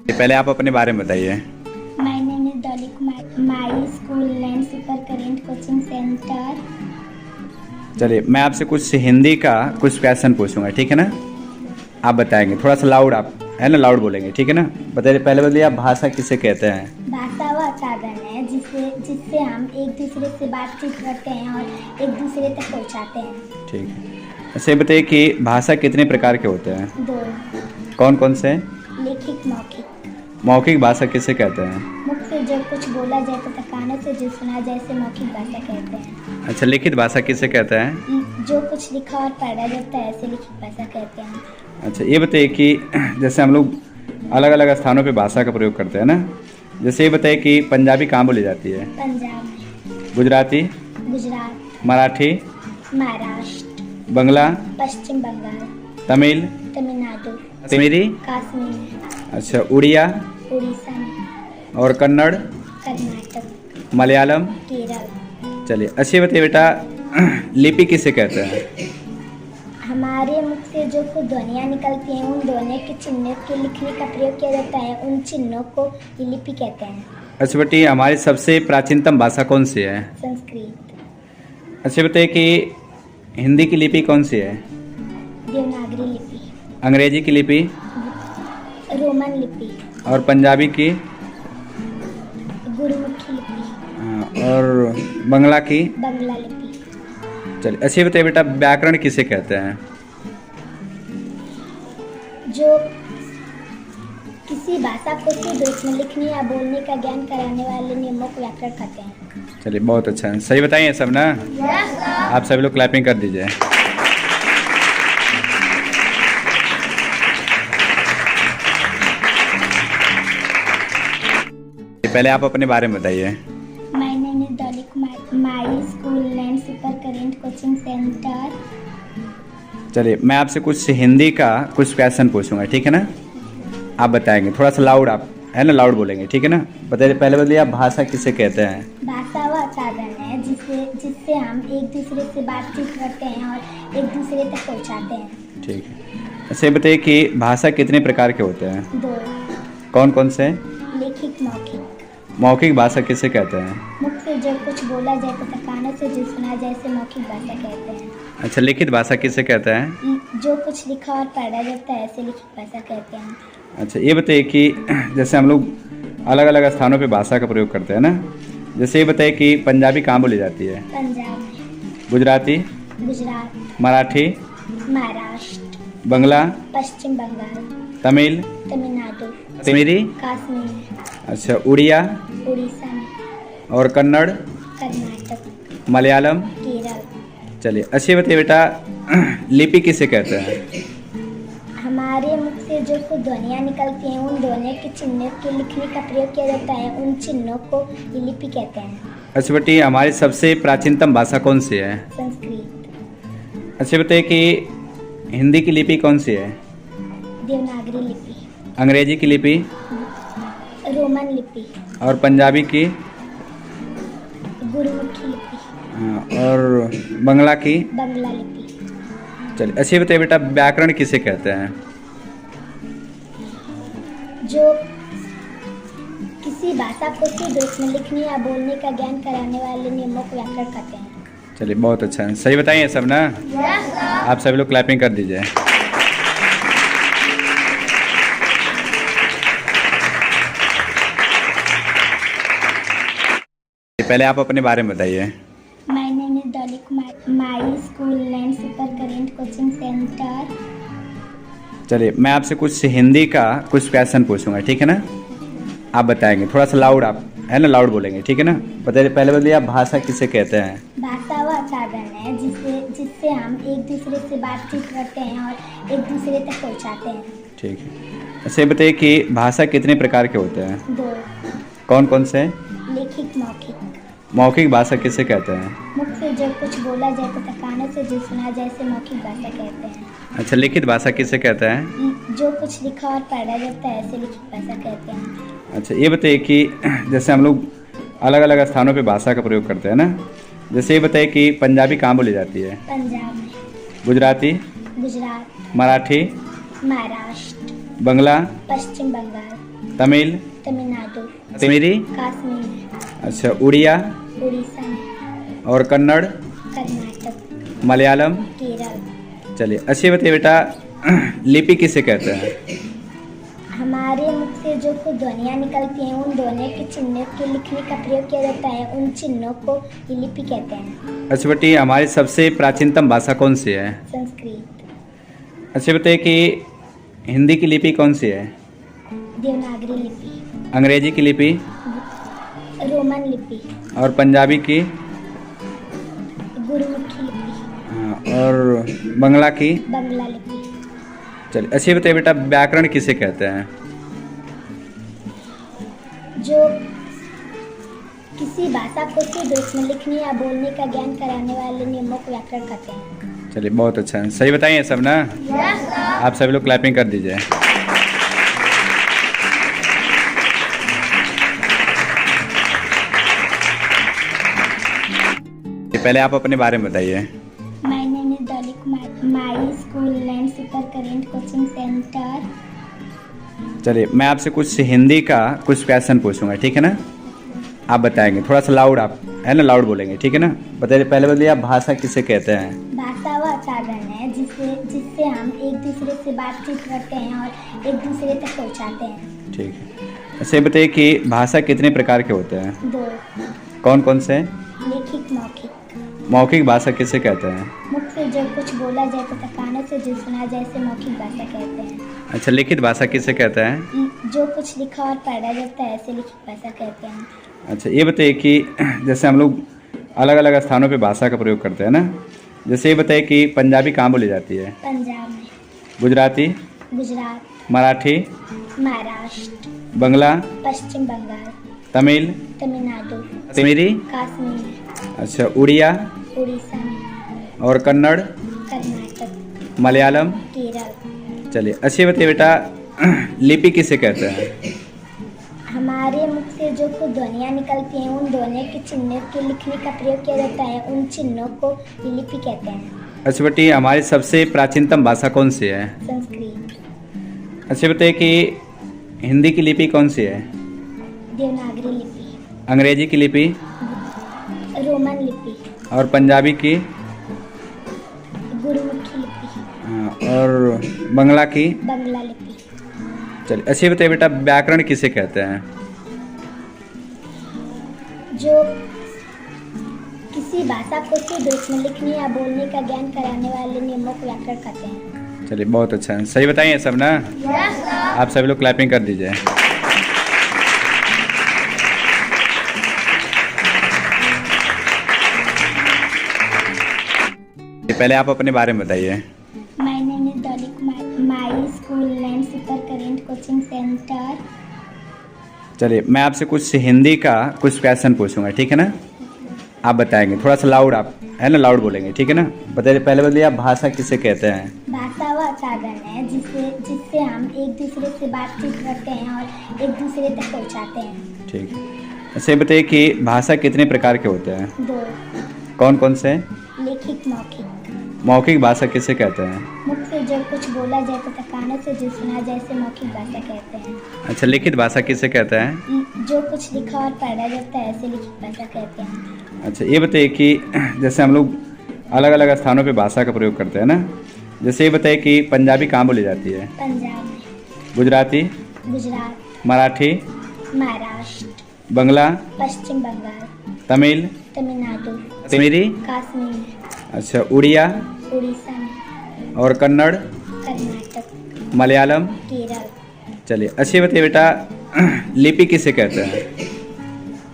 पहले आप अपने बारे में बताइए। My name is Dolly Kumar, my school name super current coaching centre. चलिए मैं आपसे कुछ हिंदी का कुछ क्वेश्चन पूछूंगा, ठीक है ना? आप बताएंगे, थोड़ा सा लाउड आप है ना, लाउड बोलेंगे, ठीक है ना? बताइए, पहले बताइए आप भाषा किसे कहते हैं? भाषा वह साधन है जिससे हम एक दूसरे से बातचीत करते हैं और एक दूसरे तक पहुंचाते हैं। ठीक है। अच्छा ये बताइए कि भाषा कितने प्रकार के होते हैं? दो। कौन कौन से? लिखित, मौखिक। मौखिक भाषा किसे कहते हैं? मुख से जो कुछ बोला जाए तथा कानों से जो सुना जाए से मौखिक भाषा कहते हैं। अच्छा लिखित भाषा किसे कहते हैं? जो कुछ लिखा और पढ़ा जाता है ऐसे लिखित भाषा कहते हैं। अच्छा ये बताइए कि जैसे हम लोग अलग अलग स्थानों पे भाषा का प्रयोग करते हैं ना, जैसे ये बताइए कि पंजाबी कहाँ बोली जाती है? पंजाब में। गुजराती? गुजरात। मराठी? महाराष्ट्र। बंगला? पश्चिम बंगाल। तमिल? तमिलनाडु। कश्मीरी? कश्मीर में। अच्छा उड़िया? उड़ीसा में। और कन्नड़? कर्नाटक। मलयालम? केरल। चलिए अच्छी बताइए बेटा, लिपि किसे कहते हैं? हमारे मुख से जो कुछ ध्वनियाँ निकलती हैं उन ध्वनियों के चिन्हों के लिखने का प्रयोग किया जाता है, उन चिन्हों को लिपि कहते हैं। अच्छा बेटी, हमारी सबसे प्राचीनतम भाषा कौन सी है? संस्कृत। अच्छा बताइए कि हिंदी की लिपि कौन सी है? देवनागरी लिपि। अंग्रेजी की लिपि? रोमन लिपि। और पंजाबी की? गुरुमुखी लिपि। और बंगला की? बंगला लिपि। चलिए अच्छी बताइए बेटा, व्याकरण किसे कहते हैं? जो किसी भाषा को शुद्ध रूप में लिखने या बोलने का ज्ञान कराने वाले नियमों को व्याकरण कहते हैं। चलिए बहुत अच्छा है, सही बताइए सब ना? आप सभी लोग क्लैपिंग कर दीजिए। पहले आप अपने बारे में बताइए। My name is Dolly Kumar, my school name super current coaching centre. चलिए मैं आपसे कुछ हिंदी का कुछ क्वेश्चन पूछूंगा, ठीक है ना? आप बताएंगे, थोड़ा सा लाउड आप है ना, लाउड बोलेंगे, ठीक है ना? बताइए, पहले बताइए आप भाषा किसे कहते हैं? भाषा वह साधन है जिससे हम एक दूसरे से बातचीत करते हैं और एक दूसरे तक पहुंचाते हैं। ठीक है। अच्छा ये बताइए कि भाषा कितने प्रकार के होते हैं? दो। कौन कौन से? लिखित, मौखिक। मौखिक भाषा किसे कहते हैं? मुख से जो कुछ बोला जाए तथा कानों से जो सुना जाए से मौखिक भाषा कहते हैं। अच्छा लिखित भाषा किसे कहते हैं? जो कुछ लिखा और पढ़ा जाता है ऐसे लिखित भाषा कहते हैं। अच्छा ये बताइए कि जैसे हम लोग अलग अलग स्थानों पे भाषा का प्रयोग करते हैं ना, जैसे ये बताइए कि पंजाबी कहाँ बोली जाती है? पंजाब में। गुजराती? गुजरात। मराठी? महाराष्ट्र। बंगला? पश्चिम बंगाल। तमिल? तमिलनाडु। कश्मीरी? कश्मीर में। अच्छा उड़िया? उड़ीसा में। और कन्नड़? कर्नाटक। मलयालम? केरल। चलिए अच्छी बताइए बेटा, लिपि किसे कहते हैं? हमारे मुख से जो कुछ ध्वनियाँ निकलती हैं उन ध्वनियों के चिन्हों के लिखने का प्रयोग किया जाता है, उन चिन्हों को लिपि कहते हैं। अच्छा बेटी, हमारी सबसे प्राचीनतम भाषा कौन सी है? संस्कृत। अच्छा बताइए कि हिंदी की लिपि कौन सी है? देवनागरी लिपि। अंग्रेजी की लिपि? रोमन लिपि। और पंजाबी की? गुरुमुखी लिपि। और बंगला की? बंगला लिपि। चलिए अच्छी बताइए बेटा, व्याकरण किसे कहते हैं? जो किसी भाषा को शुद्ध रूप में लिखने या बोलने का ज्ञान कराने वाले नियमों को व्याकरण कहते हैं। चलिए बहुत अच्छा है, सही बताइए सब ना? आप सभी लोग क्लैपिंग कर दीजिए। पहले आप अपने बारे में बताइए। My name is Dolly Kumar, my school name super current coaching centre. चलिए मैं आपसे कुछ हिंदी का कुछ क्वेश्चन पूछूंगा, ठीक है ना? आप बताएंगे, थोड़ा सा लाउड आप है ना, लाउड बोलेंगे, ठीक है ना? बताइए, पहले बताइए आप भाषा किसे कहते हैं? भाषा वह साधन है जिससे हम एक दूसरे से बातचीत करते हैं और एक दूसरे तक पहुंचाते हैं। ठीक है। अच्छा ये बताइए कि भाषा कितने प्रकार के होते हैं? दो। कौन कौन से? लिखित, मौखिक। मौखिक भाषा किसे कहते हैं? मुख से जो कुछ बोला जाए तथा कानों से जो सुना जाए से मौखिक भाषा कहते हैं। अच्छा लिखित भाषा किसे कहते हैं? जो कुछ लिखा और पढ़ा जाता है ऐसे लिखित भाषा कहते हैं। अच्छा ये बताइए कि जैसे हम लोग अलग अलग स्थानों पे भाषा का प्रयोग करते हैं ना, जैसे ये बताइए कि पंजाबी कहाँ बोली जाती है? पंजाब में। गुजराती? गुजरात। मराठी? महाराष्ट्र। बंगला? पश्चिम बंगाल। तमिल, तमिलनाडु, कश्मीरी, कश्मीर, अच्छा उड़िया उड़ीसा में, और कन्नड़, कर्नाटक, मलयालम। केरल। चलिए अच्छी बताइए बेटा, लिपि किसे कहते हैं? हमारे मुख से जो कुछ ध्वनियाँ निकलती हैं उन ध्वनियों के चिन्हों के लिखने का प्रयोग किया जाता है, उन चिन्हों को लिपि कहते हैं। अच्छा बेटी, हमारी सबसे प्राचीनतम भाषा कौन सी है? संस्कृत। अच्छा बताइए कि हिंदी की लिपि कौन सी है? देवनागरी लिपि। अंग्रेजी की लिपि? रोमन लिपि। और पंजाबी की? गुरुमुखी लिपि। हाँ, और बंगला की? बंगला लिपि। चलिए अच्छी बताइए बेटा, व्याकरण किसे कहते हैं? जो किसी भाषा को शुद्ध रूप में लिखने या बोलने का ज्ञान कराने वाले नियमों को व्याकरण कहते हैं। चलिए बहुत अच्छा है, सही बताइए सब ना? आप सभी लोग क्लैपिंग कर दीजिए। पहले आप अपने बारे में बताइए। My name is Dolly Kumar, my school name super current coaching centre. चलिए मैं आपसे कुछ हिंदी का कुछ क्वेश्चन पूछूंगा, ठीक है ना? आप बताएंगे, थोड़ा सा लाउड, आप है ना लाउड बोलेंगे, ठीक है ना? बताइए पहले बताइए, आप भाषा किसे कहते हैं? भाषा वह साधन है जिससे हम एक दूसरे से बातचीत करते हैं और एक दूसरे तक पहुंचाते हैं। ठीक है। अच्छा ये बताइए कि भाषा कितने प्रकार के होते हैं? 2। कौन कौन से? लेखिक, मौखिक। मौखिक भाषा किसे कहते हैं? मुख से जो कुछ बोला जाए तथा कानों से जो सुना जाए से मौखिक भाषा कहते हैं। अच्छा लिखित भाषा किसे कहते हैं? जो कुछ लिखा और पढ़ा जाता है ऐसे लिखित भाषा कहते हैं। अच्छा ये बताइए कि जैसे हम लोग अलग अलग स्थानों पे भाषा का प्रयोग करते हैं ना, जैसे ये बताइए कि पंजाबी कहाँ बोली जाती है? पंजाब में। गुजराती? गुजरात। मराठी? महाराष्ट्र। बंगला? पश्चिम बंगाल। तमिल? तमिलनाडु, कश्मीरी? कश्मीर, अच्छा उड़िया उड़ीसा में, और कन्नड़? कर्नाटक, मलयालम। केरल। चलिए अच्छी बताइए बेटा, लिपि किसे कहते हैं? हमारे मुख से जो कुछ ध्वनियाँ निकलती हैं उन ध्वनियों के चिन्हों के लिखने का प्रयोग किया जाता है, उन चिन्हों को लिपि कहते हैं। अच्छा बेटी, हमारी सबसे प्राचीनतम भाषा कौन सी है? संस्कृत। अच्छा बताइए कि हिंदी की लिपि कौन सी है? देवनागरी लिपि। अंग्रेजी की लिपि? रोमन लिपि। और पंजाबी की? गुरुमुखी लिपि। हाँ, और बंगला की? बंगला लिपि। चलिए अच्छी बताइए बेटा, व्याकरण किसे कहते हैं? जो किसी भाषा को शुद्ध रूप में लिखने या बोलने का ज्ञान कराने वाले नियमों को व्याकरण कहते हैं। चलिए बहुत अच्छा है, सही बताइए सब ना? आप सभी लोग क्लैपिंग कर दीजिए। पहले आप अपने बारे में बताइए। My name is Dolly Kumar, my school name super current coaching centre. चलिए मैं आपसे कुछ हिंदी का कुछ क्वेश्चन पूछूंगा, ठीक है ना? आप बताएंगे, थोड़ा सा लाउड, आप है ना लाउड बोलेंगे, ठीक है ना? बताइए पहले बताइए, आप भाषा किसे कहते हैं? भाषा वह साधन है जिससे हम एक दूसरे से बातचीत करते हैं और एक दूसरे तक पहुंचाते हैं। ठीक है। अच्छा ये बताइए कि भाषा कितने प्रकार के होते हैं? 2। कौन कौन से? लेखिक, मौखिक। मौखिक भाषा किसे कहते हैं? मुख से जो कुछ बोला जाए तथा कानों से जो सुना जाए से मौखिक भाषा कहते हैं। अच्छा लिखित भाषा किसे कहते हैं? जो कुछ लिखा और पढ़ा जाता है ऐसे लिखित भाषा कहते हैं। अच्छा ये बताइए कि जैसे हम लोग अलग अलग स्थानों पे भाषा का प्रयोग करते हैं ना, जैसे ये बताइए कि पंजाबी कहाँ बोली जाती है? पंजाब में। गुजराती? गुजरात। मराठी? महाराष्ट्र। बंगला? पश्चिम बंगाल। तमिल? तमिलनाडु, कश्मीरी? कश्मीर, अच्छा उड़िया उड़ीसा में, और कन्नड़? कर्नाटक, मलयालम। केरल। चलिए अच्छी बताइए बेटा, लिपि किसे कहते हैं?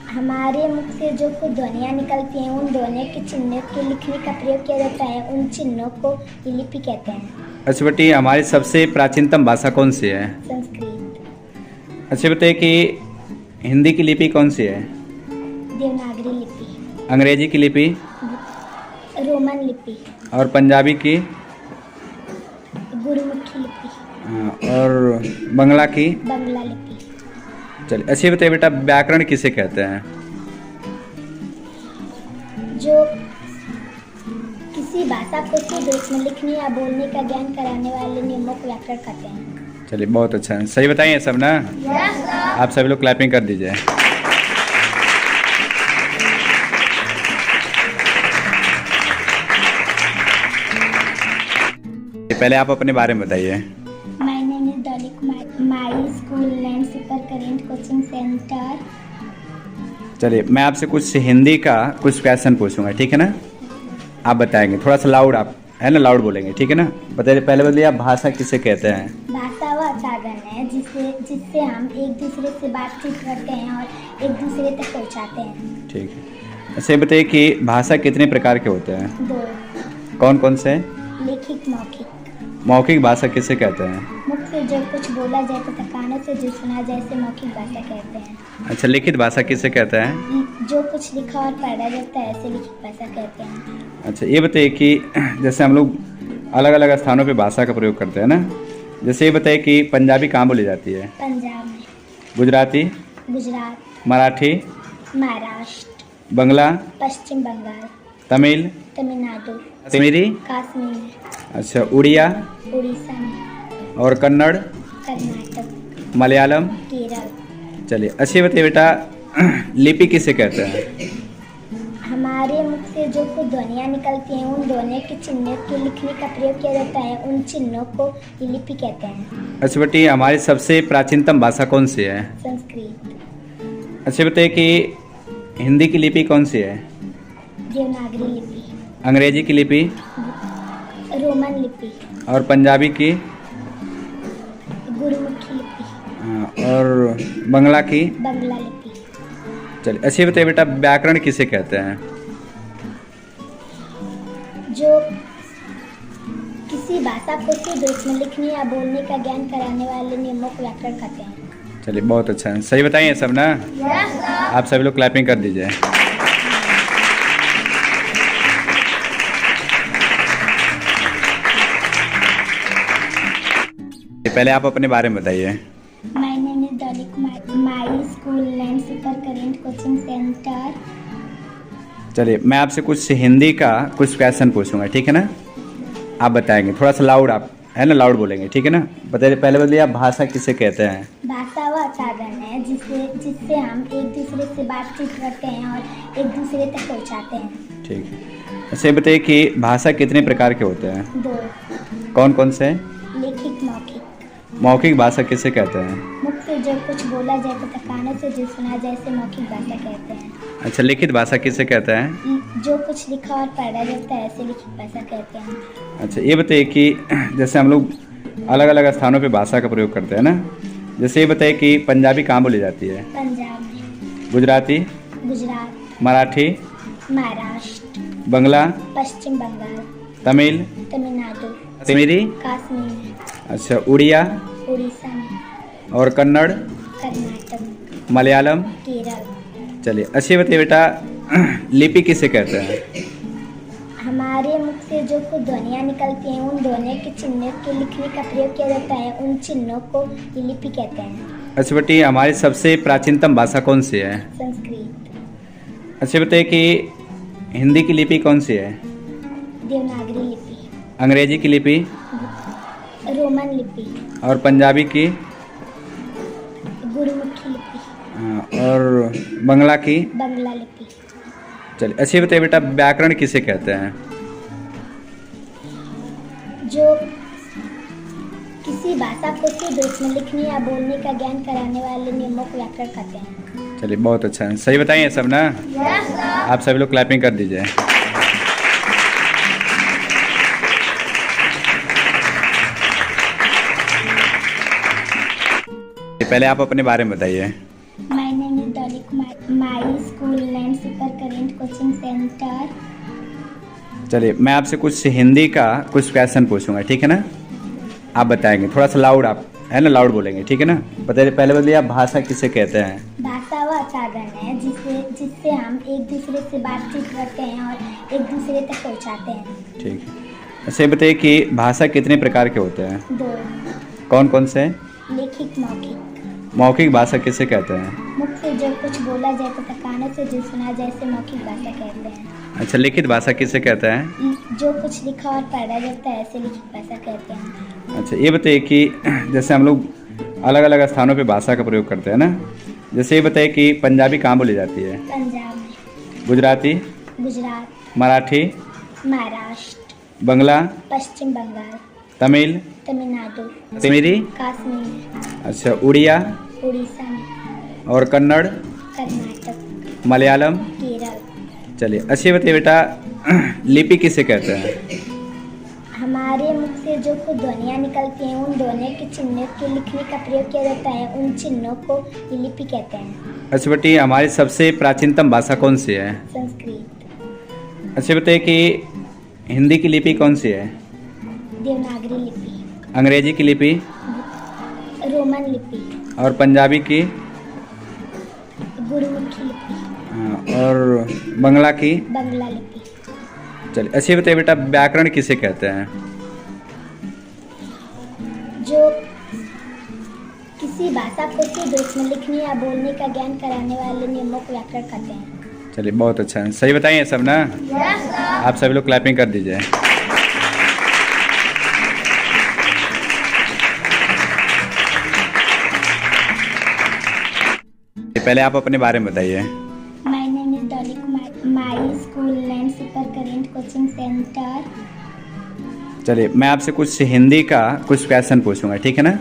हमारे मुख से जो कुछ ध्वनियाँ निकलती हैं उन ध्वनियों के चिन्हों के लिखने का प्रयोग किया जाता है, उन चिन्हों को लिपि कहते हैं। अच्छा बेटी, हमारी सबसे प्राचीनतम भाषा कौन सी है? संस्कृत। अच्छा बताइए कि हिंदी की लिपि कौन सी है? देवनागरी लिपि। अंग्रेजी की लिपि? रोमन लिपि। और पंजाबी की? गुरुमुखी लिपि। हाँ, और बंगला की? बंगला लिपि। चलिए अच्छी बताइए बेटा, व्याकरण किसे कहते हैं? जो किसी भाषा को शुद्ध रूप में लिखने या बोलने का ज्ञान कराने वाले नियमों को व्याकरण कहते हैं। चलिए बहुत अच्छा है, सही बताइए सब ना। आप सभी लोग क्लैपिंग कर दीजिए। पहले आप अपने बारे में बताइए। My name is Dolly Kumar. My school name Super Current Coaching Center. चलिए मैं आपसे कुछ हिंदी का कुछ क्वेश्चन पूछूंगा, ठीक है ना। आप बताएंगे, थोड़ा सा लाउड आप है ना, लाउड बोलेंगे, ठीक है ना। बताइए पहले बताइए, आप भाषा किसे कहते हैं। भाषा वह साधन है जिससे हम एक दूसरे से बातचीत करते हैं और एक दूसरे तक पहुंचाते हैं। ठीक है, ऐसे बताइए कि भाषा कितने प्रकार के होते हैं। 2 कौन कौन से। लिखित मौखिक। मौखिक भाषा किसे कहते हैं। मुख से जो कुछ बोला जाए तथा कानों से जो सुना जाए से मौखिक भाषा कहते हैं। अच्छा, लिखित भाषा किसे कहते हैं। जो कुछ लिखा और पढ़ा जाता है ऐसे लिखित भाषा कहते हैं। अच्छा, ये बताइए कि जैसे हम लोग अलग अलग स्थानों पे भाषा का प्रयोग करते हैं ना, जैसे ये बताइए कि पंजाबी कहाँ बोली जाती है। पंजाब में। गुजराती। गुजरात। मराठी। महाराष्ट्र। बंगला। पश्चिम बंगाल। तमिल। तमिलनाडु। कश्मीरी। कश्मीर में। अच्छा, उड़िया। उड़ीसा में। और कन्नड़। कर्नाटक। मलयालम। केरल। चलिए, अच्छी बताइए बेटा, लिपि किसे कहते हैं। हमारे मुख से जो कुछ ध्वनियाँ निकलती हैं उन ध्वनियों के चिन्हों के लिखने का प्रयोग किया जाता है, उन चिन्हों को लिपि कहते हैं। अच्छा बेटी, हमारी सबसे प्राचीनतम भाषा कौन सी है। संस्कृत। अच्छा बताइए कि हिंदी की लिपि कौन सी है। देवनागरी लिपि। अंग्रेजी की लिपि। रोमन लिपि। और पंजाबी की। गुरुमुखी लिपि। और बंगला की। बंगला लिपि। चलिए, अच्छी बताइए बेटा, व्याकरण किसे कहते हैं। जो किसी भाषा को शुद्ध रूप में लिखने या बोलने का ज्ञान कराने वाले नियमों को व्याकरण कहते हैं। चलिए बहुत अच्छा है, सही बताइए सब ना। आप सभी लोग क्लैपिंग कर दीजिए। पहले आप अपने बारे में बताइए। My name is Dolly Kumar. My school name Super Current Coaching Center. चलिए मैं आपसे कुछ हिंदी का कुछ क्वेश्चन पूछूंगा, ठीक है ना। आप बताएंगे, थोड़ा सा लाउड आप है ना, लाउड बोलेंगे, ठीक है ना। बताइए पहले बताइए, आप भाषा किसे कहते हैं। भाषा वह साधन है जिससे हम एक दूसरे से बातचीत करते हैं और एक दूसरे तक पहुंचाते हैं। ठीक है, ऐसे बताइए कि भाषा कितने प्रकार के होते हैं। 2 कौन कौन से। लिखित मौखिक। मौखिक भाषा किसे कहते हैं। मुख से जो कुछ बोला जाए तथा कानों से जो सुना जाए से मौखिक भाषा कहते हैं। अच्छा, लिखित भाषा किसे कहते हैं। जो कुछ लिखा और पढ़ा जाता है ऐसे लिखित भाषा कहते हैं। अच्छा, ये बताइए कि जैसे हम लोग अलग अलग स्थानों पे भाषा का प्रयोग करते हैं ना, जैसे ये बताइए कि पंजाबी कहाँ बोली जाती है। पंजाब में। गुजराती। गुजरात। मराठी। महाराष्ट्र। बंगला। पश्चिम बंगाल। तमिल। तमिलनाडु। कश्मीरी। कश्मीर में। अच्छा, उड़िया। उड़ीसा में। और कन्नड़। कर्नाटक। मलयालम। केरल। चलिए, अच्छी बताइए बेटा, लिपि किसे कहते हैं। हमारे मुख से जो कुछ ध्वनियाँ निकलती हैं उन ध्वनियों के चिन्हों के लिखने का प्रयोग किया जाता है, उन चिन्हों को लिपि कहते हैं। अच्छा बेटी, हमारी सबसे प्राचीनतम भाषा कौन सी है। संस्कृत। अच्छा बताइए कि हिंदी की लिपि कौन सी है। देवनागरी लिपि। अंग्रेजी की लिपि। रोमन लिपि। और पंजाबी की। गुरुमुखी लिपि। और बंगला की। बंगला लिपि। चलिए, अच्छी बताइए बेटा, व्याकरण किसे कहते हैं। जो किसी भाषा को शुद्ध रूप में लिखने या बोलने का ज्ञान कराने वाले नियमों को व्याकरण कहते हैं। चलिए बहुत अच्छा है, सही बताइए सब ना। आप सभी लोग क्लैपिंग कर दीजिए। पहले आप अपने बारे में बताइए। My name is Dolly Kumar. My school name Super Current Coaching Center. चलिए मैं आपसे कुछ हिंदी का कुछ क्वेश्चन पूछूंगा, ठीक है ना। आप बताएंगे, थोड़ा सा लाउड आप है ना, लाउड बोलेंगे, ठीक है ना। बताइए पहले बताइए, आप भाषा किसे कहते हैं। भाषा वह साधन है जिससे हम एक दूसरे से बातचीत करते हैं और एक दूसरे तक पहुंचाते हैं। ठीक है, ऐसे बताइए कि भाषा कितने प्रकार के होते हैं। 2 कौन कौन से। लिखित मौखिक। मौखिक भाषा किसे कहते हैं? मुख से जो कुछ बोला जाए तथा कानों से जो सुना जाए इसे मौखिक भाषा कहते हैं। अच्छा, लिखित भाषा किसे कहते हैं? जो कुछ लिखा और पढ़ा जाता है ऐसे लिखित भाषा कहते हैं। अच्छा, ये बताइए कि जैसे हम लोग अलग अलग स्थानों पे भाषा का प्रयोग करते हैं ना, जैसे ये बताइए कि पंजाबी कहाँ बोली जाती है? पंजाब में, गुजराती, गुजरात, मराठी, महाराष्ट्र, बंगला, पश्चिम बंगाल, तमिल, तमिलनाडु, कश्मीरी, कश्मीर, अच्छा, उड़िया उड़ीसा में, और कन्नड़, कर्नाटक, मलयालम। केरल। चलिए, अच्छी बताइए बेटा, लिपि किसे कहते हैं? हमारे मुख से जो कुछ ध्वनियाँ निकलती हैं उन ध्वनियों के चिन्हों के लिखने का प्रयोग किया जाता है, उन चिन्हों को लिपि कहते हैं। अच्छा बेटी, हमारी सबसे प्राचीनतम भाषा कौन सी है? संस्कृत। अच्छा बताइए कि हिंदी की लिपि कौन सी है? देवनागरी लिपि, अंग्रेजी की लिपि रोमन लिपि, और पंजाबी की, गुरुमुखी लिपि, और बंगला की। बंगला लिपि। चलिए, अच्छी बताइए बेटा, व्याकरण किसे कहते हैं? जो किसी भाषा को शुद्ध रूप में लिखने या बोलने का ज्ञान कराने वाले नियमों को व्याकरण कहते हैं। चलिए, बहुत अच्छा है, सही बताइए सब ना। आप सभी लोग क्लैपिंग कर दीजिए। पहले आप अपने बारे में बताइए। My name is Dolly Kumar, my school land super current coaching centre. चलिए, मैं आपसे कुछ हिंदी का कुछ क्वेश्चन पूछूंगा, ठीक है ना?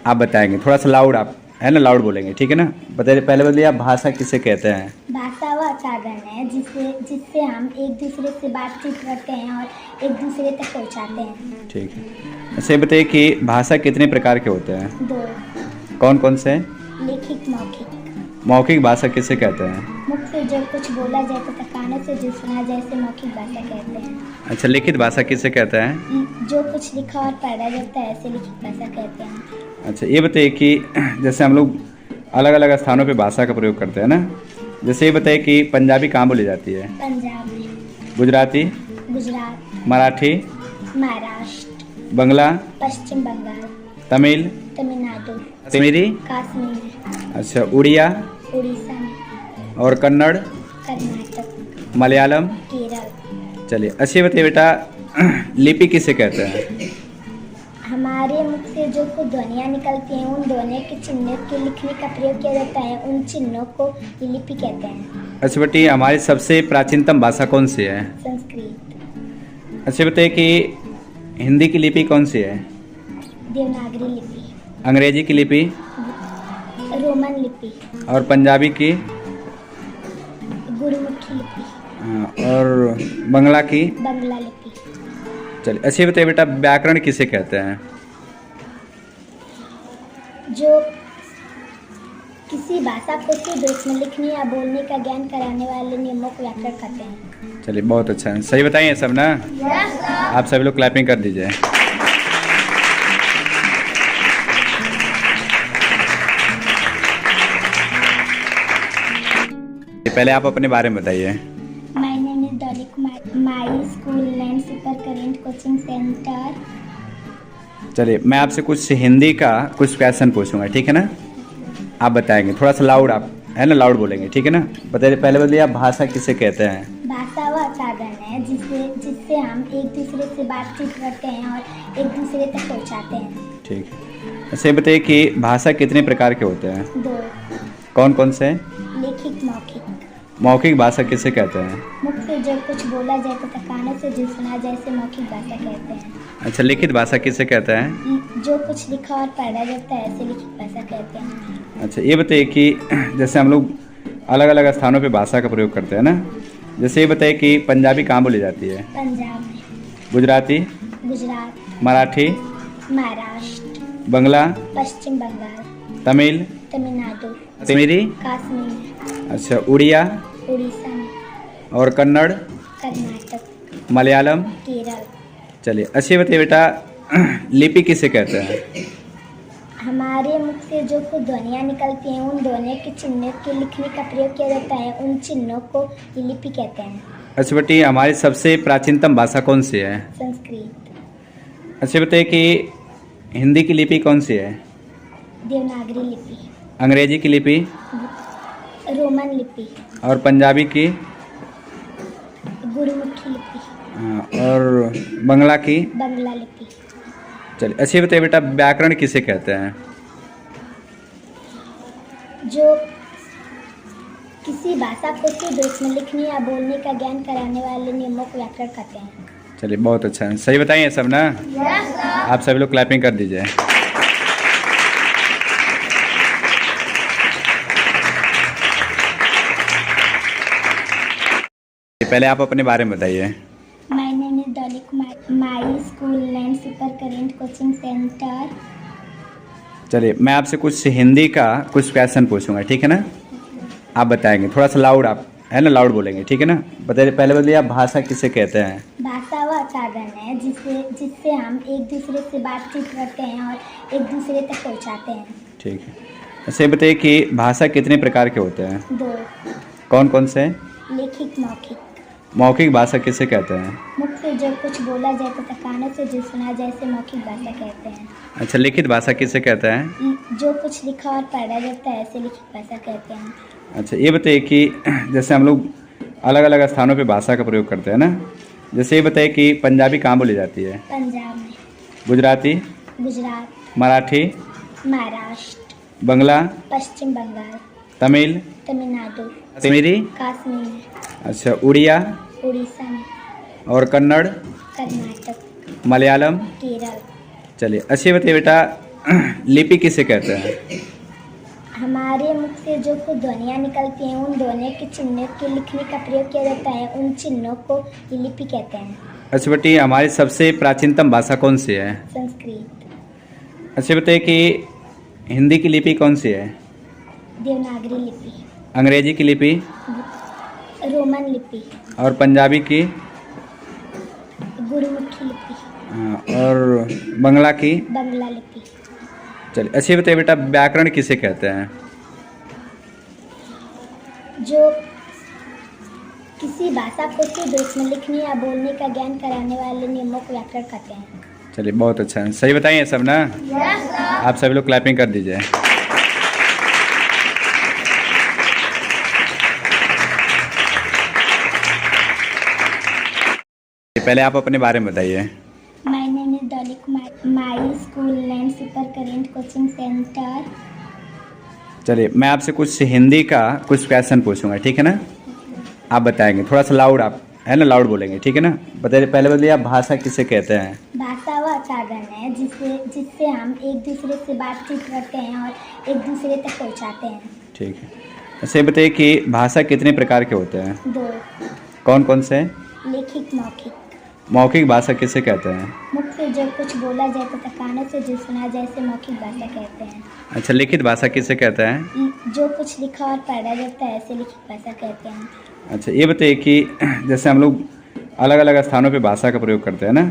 आप बताएंगे, थोड़ा सा लाउड, आप है ना, लाउड बोलेंगे, ठीक है ना? बताइए, पहले बताइए, आप भाषा किसे कहते हैं? भाषा वह साधन है जिससे हम एक दूसरे से बातचीत करते हैं और एक दूसरे तक पहुंचाते हैं। ठीक है। अच्छा, ये बताइए कि भाषा कितने प्रकार के होते हैं? 2, कौन कौन से? लिखित, मौखिक। मौखिक भाषा किसे कहते हैं? मुख से जो कुछ बोला जाए तथा कानों से जो सुना जाए इसे मौखिक भाषा कहते हैं। अच्छा, लिखित भाषा किसे कहते हैं? जो कुछ लिखा और पढ़ा जाता है ऐसे लिखित भाषा कहते हैं। अच्छा, ये बताइए कि जैसे हम लोग अलग अलग स्थानों पे भाषा का प्रयोग करते हैं ना, जैसे ये बताइए कि पंजाबी कहाँ बोली जाती है? पंजाब में, गुजराती, गुजरात, मराठी, महाराष्ट्र, बंगला, पश्चिम बंगाल, तमिल, तमिलनाडु, कश्मीरी, कश्मीर, अच्छा, उड़िया उड़ीसा में, और कन्नड़, कर्नाटक, मलयालम। केरल। चलिए, अच्छी बताइए बेटा, लिपि किसे कहते हैं? हमारे मुख से जो कुछ ध्वनियाँ निकलती हैं उन ध्वनियों के चिन्हों के लिखने का प्रयोग किया जाता है, उन चिन्हों को लिपि कहते हैं। अच्छा बेटी, हमारी सबसे प्राचीनतम भाषा कौन सी है? संस्कृत। अच्छा बताइए कि हिंदी की लिपि कौन सी है? देवनागरी लिपि, अंग्रेजी की लिपि रोमन लिपि, और पंजाबी की, गुरुमुखी लिपि, और बंगला की। बंगला लिपि। चलिए, अच्छी बताइए बेटा, व्याकरण किसे कहते हैं? जो किसी भाषा को शुद्ध रूप में लिखने या बोलने का ज्ञान कराने वाले नियमों को व्याकरण कहते हैं। चलिए, बहुत अच्छा है, सही बताइए सब ना। आप सभी लोग क्लैपिंग कर दीजिए। पहले आप अपने बारे में बताइए। My name is Dolly Kumar, my school land super current coaching centre. चलिए, मैं आपसे कुछ हिंदी का कुछ क्वेश्चन पूछूंगा, ठीक है ना? आप बताएंगे, थोड़ा सा लाउड, आप है ना, लाउड बोलेंगे, ठीक है ना? बताइए, पहले बताइए, आप भाषा किसे कहते हैं? भाषा वह साधन है जिससे हम एक दूसरे से बातचीत करते हैं और एक दूसरे तक पहुंचाते हैं। ठीक है। अच्छा, ये बताइए कि भाषा कितने प्रकार के होते हैं? 2, कौन कौन से? लिखित, मौखिक। मौखिक भाषा किसे कहते हैं? मुख से जो कुछ बोला जाए तथा कानों से जो सुना जाए इसे मौखिक भाषा कहते हैं। अच्छा, लिखित भाषा किसे कहते हैं? जो कुछ लिखा और पढ़ा जाता है ऐसे लिखित भाषा कहते हैं। अच्छा, ये बताइए कि जैसे हम लोग अलग अलग स्थानों पे भाषा का प्रयोग करते हैं ना, जैसे ये बताइए कि पंजाबी कहाँ बोली जाती है? पंजाब में, गुजराती, गुजरात, मराठी, महाराष्ट्र, बंगला, पश्चिम बंगाल, तमिल, तमिलनाडु, कश्मीरी, कश्मीर, अच्छा, उड़िया उड़ीसा में, और कन्नड़, कर्नाटक, मलयालम। केरल। चलिए, अच्छी बताइए बेटा, लिपि किसे कहते हैं? हमारे मुख से जो कुछ ध्वनियाँ निकलती हैं उन ध्वनियों के चिन्हों के लिखने का प्रयोग किया जाता है, उन चिन्हों को लिपि कहते हैं। अच्छा बेटी, हमारी सबसे प्राचीनतम भाषा कौन सी है? संस्कृत। अच्छा बताइए कि हिंदी की लिपि कौन सी है? देवनागरी लिपि, अंग्रेजी की लिपि रोमन लिपि, और पंजाबी की गुरुमुखी लिपि, और बंगला की। बंगला लिपि। चलिए अच्छी बताइए बेटा, व्याकरण किसे कहते हैं? जो किसी भाषा को शुद्ध रूप में लिखने या बोलने का ज्ञान कराने वाले नियमों को व्याकरण कहते हैं। चलिए बहुत अच्छा है, सही बताइए सब ना। आप सभी लोग क्लैपिंग कर दीजिए। पहले आप अपने बारे में बताइए। My name is Dolly Kumar, my school name super current coaching centre. चलिए मैं आपसे कुछ हिंदी का कुछ क्वेश्चन पूछूंगा, ठीक है ना? आप बताएंगे, थोड़ा सा लाउड आप है ना, लाउड बोलेंगे, ठीक है ना? बताइए पहले बताइए, आप भाषा किसे कहते हैं? भाषा वह साधन है जिससे हम एक दूसरे से बातचीत करते हैं और एक दूसरे तक पहुंचाते हैं। ठीक है, ऐसे बताइए कि भाषा कितने प्रकार के होते हैं? 2। कौन कौन से? लिखित, मौखिक। मौखिक भाषा किसे कहते हैं? मुख से जो कुछ बोला जाए तथा कानों से जो सुना जाए से मौखिक भाषा कहते हैं। अच्छा, लिखित भाषा किसे कहते हैं? जो कुछ लिखा और पढ़ा जाता है ऐसे लिखित भाषा कहते हैं। अच्छा, ये बताइए कि जैसे हम लोग अलग अलग स्थानों पे भाषा का प्रयोग करते हैं ना, जैसे ये बताइए कि पंजाबी कहाँ बोली जाती है? पंजाब में। गुजराती? गुजरात। मराठी? महाराष्ट्र। बंगला? पश्चिम बंगाल। तमिल? तमिलनाडु। कश्मीरी? कश्मीर में। अच्छा, उड़िया? उड़ीसा में। और कन्नड़? कर्नाटक। मलयालम? केरल। चलिए अच्छी बताइए बेटा, लिपि किसे कहते हैं? हमारे मुख से जो कुछ ध्वनियाँ निकलती हैं उन ध्वनियों के चिन्हों के लिखने का प्रयोग किया जाता है, उन चिन्हों को ही लिपि कहते हैं। अच्छा बेटी, हमारी सबसे प्राचीनतम भाषा कौन सी है? संस्कृत। अच्छा बताइए कि हिंदी की लिपि कौन सी है? देवनागरी लिपि, अंग्रेजी की लिपि रोमन लिपि, और पंजाबी की गुरुमुखी लिपि, और बंगला की। बंगला लिपि। चलिए अच्छी बताइए बेटा, व्याकरण किसे कहते हैं? जो किसी भाषा को शुद्ध रूप में लिखने या बोलने का ज्ञान कराने वाले नियमों को व्याकरण कहते हैं। चलिए बहुत अच्छा है, सही बताइए सब ना। आप सभी लोग क्लैपिंग कर दीजिए। पहले आप अपने बारे में बताइए। My name is Dolly Kumar, my school name super current coaching centre. चलिए मैं आपसे कुछ हिंदी का कुछ क्वेश्चन पूछूंगा, ठीक है ना? आप बताएंगे, थोड़ा सा लाउड आप है ना, लाउड बोलेंगे, ठीक है ना? बताइए पहले बताइए, आप भाषा किसे कहते हैं? भाषा वह साधन है जिससे हम एक दूसरे से बातचीत करते हैं और एक दूसरे तक पहुंचाते हैं। ठीक है, ऐसे बताइए कि भाषा कितने प्रकार के होते हैं? 2। कौन कौन से? लिखित, मौखिक। मौखिक भाषा किसे कहते हैं? मुख से जो कुछ बोला जाए तथा कानों से जो सुना जाए से मौखिक भाषा कहते हैं। अच्छा, लिखित भाषा किसे कहते हैं? जो कुछ लिखा और पढ़ा जाता है ऐसे लिखित भाषा कहते हैं। अच्छा, ये बताइए कि जैसे हम लोग अलग अलग स्थानों पे भाषा का प्रयोग करते हैं ना,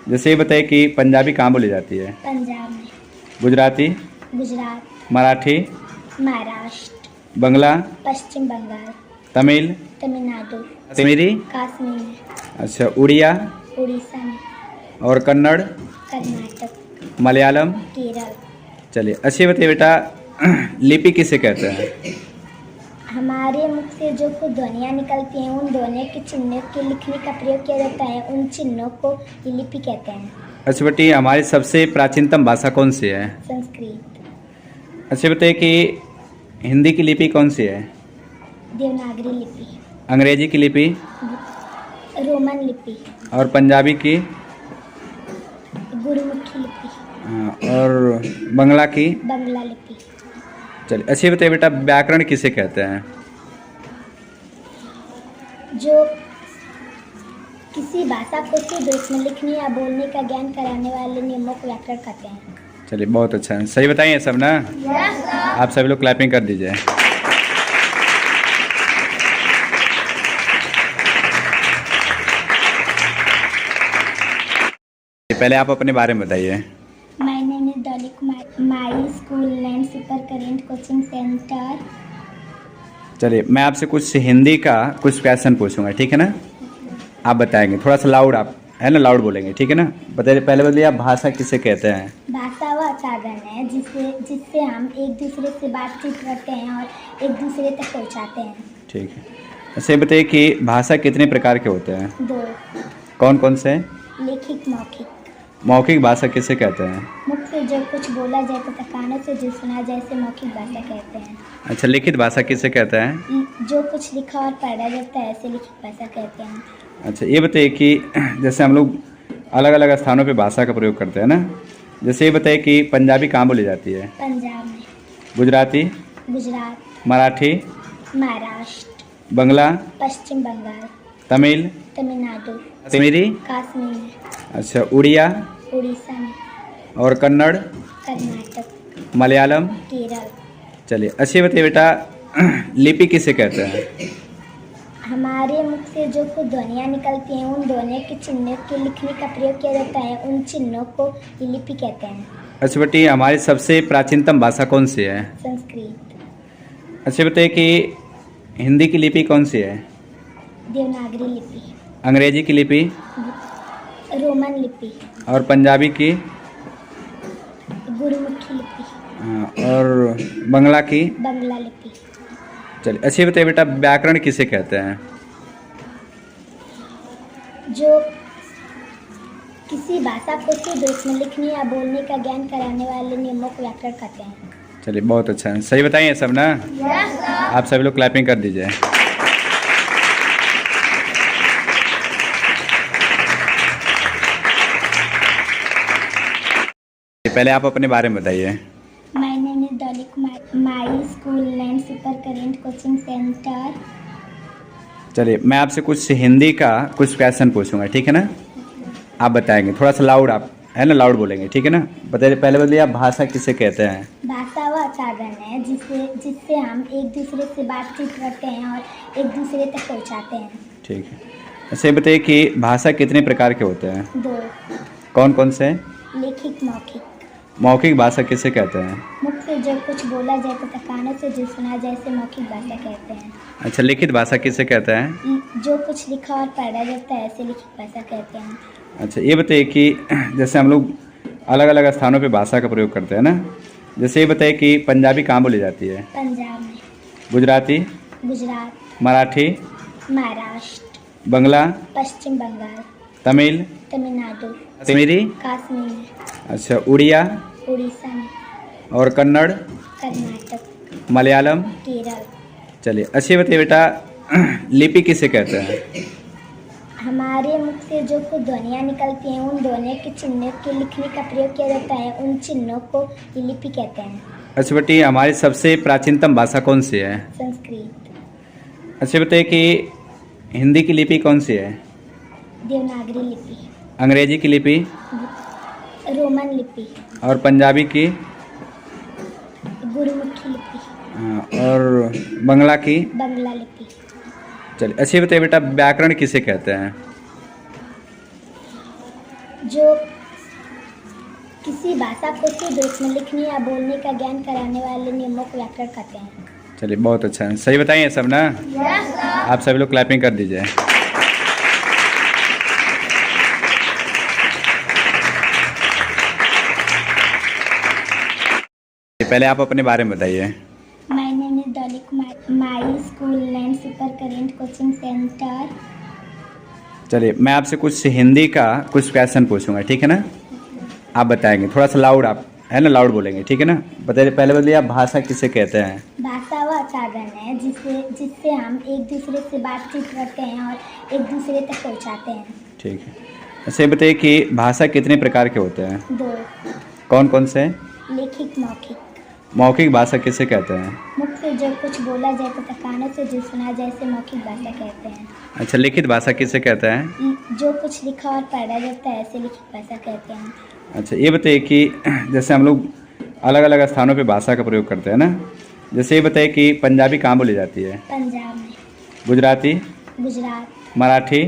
जैसे ये बताइए कि पंजाबी कहाँ बोली जाती है? पंजाब में। गुजराती? गुजरात। मराठी? महाराष्ट्र। बंगला? पश्चिम बंगाल। तमिल? तमिलनाडु। कश्मीरी? कश्मीर में। अच्छा, उड़िया? उड़ीसा में। और कन्नड़? कर्नाटक। मलयालम? केरल। चलिए अच्छी बताइए बेटा, लिपि किसे कहते हैं? हमारे मुख से जो कुछ ध्वनियाँ निकलती हैं उन ध्वनियों के चिन्हों के लिखने का प्रयोग किया जाता है, उन चिन्हों को ही लिपि कहते हैं। अच्छा बेटी, हमारी सबसे प्राचीनतम भाषा कौन सी है? संस्कृत। अच्छा बताइए कि हिंदी की लिपि कौन सी है? देवनागरी लिपि, अंग्रेजी की लिपि रोमन लिपि, और पंजाबी की गुरुमुखी लिपि, और बंगला की। बंगला लिपि। चलिए अच्छी बताइए बेटा, व्याकरण किसे कहते हैं? जो किसी भाषा को शुद्ध रूप में लिखने या बोलने का ज्ञान कराने वाले नियमों को व्याकरण कहते हैं। चलिए बहुत अच्छा है, सही बताइए सब ना। आप सभी लोग क्लैपिंग कर दीजिए। पहले आप अपने बारे में बताइए। My name is Dolly Kumar, my school name super current coaching centre. चलिए मैं आपसे कुछ हिंदी का कुछ क्वेश्चन पूछूंगा, ठीक है ना? आप बताएंगे, थोड़ा सा लाउड आप है ना, लाउड बोलेंगे, ठीक है ना। बताइए, पहले बताइए आप भाषा किसे कहते हैं? भाषा वह साधन है जिससे हम एक दूसरे से बातचीत करते हैं और एक दूसरे तक पहुंचाते हैं। ठीक है। ऐसे बताइए कि भाषा कितने प्रकार के होते हैं? 2। कौन कौन से? लिखित, मौखिक। मौखिक भाषा किसे कहते हैं? मुख से जो कुछ बोला जाए तथा कानों से जो सुना जाए से मौखिक भाषा कहते हैं। अच्छा, लिखित भाषा किसे कहते हैं? जो कुछ लिखा और पढ़ा जाता है ऐसे लिखित भाषा कहते हैं। अच्छा, ये बताइए कि जैसे हम लोग अलग अलग स्थानों पे भाषा का प्रयोग करते हैं ना, जैसे ये बताइए कि पंजाबी कहाँ बोली जाती है? पंजाब में। गुजराती? गुजरात, मराठी? महाराष्ट्र, बंगला? पश्चिम बंगाल, तमिल? तमिलनाडु, कश्मीरी? कश्मीर में, अच्छा, उड़िया? उड़ीसा में, और कन्नड़? कर्नाटक, मलयालम? केरल। चलिए, अच्छी बताइए बेटा, लिपि किसे कहते हैं? हमारे मुख से जो कुछ ध्वनियाँ निकलती हैं उन ध्वनियों के चिन्हों के लिखने का प्रयोग किया जाता है, उन चिन्हों को लिपि कहते हैं। अच्छा बेटी, हमारी सबसे प्राचीनतम भाषा कौन सी है? संस्कृत। अच्छा बताइए कि हिंदी की लिपि कौन सी है? देवनागरी लिपि, अंग्रेजी की लिपि? रोमन लिपि, और पंजाबी की? गुरुमुखी लिपि, और बंगला की? बंगला लिपि। चलिए, अच्छी बताइए बेटा, व्याकरण किसे कहते हैं? जो किसी भाषा को शुद्ध रूप में लिखने या बोलने का ज्ञान कराने वाले नियमों को व्याकरण कहते हैं। चलिए, बहुत अच्छा है, सही बताइए सब ना। आप सभी लोग क्लैपिंग कर दीजिए। पहले आप अपने बारे में बताइए। My name is Dolly Kumar, my school land super current coaching centre. चलिए, मैं आपसे कुछ हिंदी का कुछ क्वेश्चन पूछूंगा, ठीक है ना। आप बताएंगे, थोड़ा सा लाउड, आप है ना, लाउड बोलेंगे, ठीक है ना। बताइए, पहले बताइए आप भाषा किसे कहते हैं? भाषा वह साधन है जिससे हम एक दूसरे से बातचीत करते हैं और एक दूसरे तक पहुंचाते हैं। ठीक है। ऐसे बताइए कि भाषा कितने प्रकार के होते हैं? 2। कौन कौन से? लिखित, मौखिक। मौखिक भाषा किसे कहते हैं? मुख से जो कुछ बोला जाए तथा कानों से जो सुना जाए से मौखिक भाषा कहते हैं। अच्छा, लिखित भाषा किसे कहते हैं? जो कुछ लिखा और पढ़ा जाता है ऐसे लिखित भाषा कहते हैं। अच्छा, ये बताइए कि जैसे हम लोग अलग अलग स्थानों पे भाषा का प्रयोग करते हैं ना, जैसे ये बताइए कि पंजाबी कहाँ बोली जाती है? पंजाब में। गुजराती? गुजरात, मराठी? महाराष्ट्र, बंगला? पश्चिम बंगाल, तमिल? तमिलनाडु, कश्मीरी? कश्मीर में, अच्छा, उड़िया? उड़ीसा में, और कन्नड़? कर्नाटक, मलयालम? केरल। चलिए, अच्छी बताइए बेटा, लिपि किसे कहते हैं? हमारे मुख से जो कुछ ध्वनियाँ निकलती हैं उन ध्वनियों के चिन्हों के लिखने का प्रयोग किया जाता है, उन चिन्हों को लिपि कहते हैं। अच्छा बेटी, हमारी सबसे प्राचीनतम भाषा कौन सी है? संस्कृत। अच्छा बताइए कि हिंदी की लिपि कौन सी है? देवनागरी लिपि, अंग्रेजी की लिपि? रोमन लिपि, और पंजाबी की? गुरुमुखी लिपि, और बंगला की? बंगला लिपि। चलिए, अच्छी बताइए बेटा, व्याकरण किसे कहते हैं? जो किसी भाषा को शुद्ध रूप में लिखने या बोलने का ज्ञान कराने वाले नियमों को व्याकरण कहते हैं। चलिए, बहुत अच्छा है, सही बताइए सब ना। आप सभी लोग क्लैपिंग कर दीजिए। पहले आप अपने बारे में बताइए। My name is Dolly Kumar, my school land super current coaching centre. चलिए, मैं आपसे कुछ हिंदी का कुछ क्वेश्चन पूछूंगा, ठीक है ना। आप बताएंगे, थोड़ा सा लाउड, आप है ना, लाउड बोलेंगे, ठीक है ना। बताइए, पहले बताइए आप भाषा किसे कहते हैं? भाषा वह साधन है जिससे हम एक दूसरे से बातचीत करते हैं और एक दूसरे तक पहुंचाते हैं। ठीक है। ऐसे बताइए कि भाषा कितने प्रकार के होते हैं? 2। कौन कौन से? लिखित, मौखिक। मौखिक भाषा किसे कहते हैं? मुख से जो कुछ बोला जाए तथा कानों से जो सुना जाए से मौखिक भाषा कहते हैं। अच्छा, लिखित भाषा किसे कहते हैं? जो कुछ लिखा और पढ़ा जाता है ऐसे लिखित भाषा कहते हैं। अच्छा, ये बताइए कि जैसे हम लोग अलग अलग स्थानों पे भाषा का प्रयोग करते हैं ना, जैसे ये बताइए कि पंजाबी कहाँ बोली जाती है? पंजाब में। गुजराती? गुजरात, मराठी?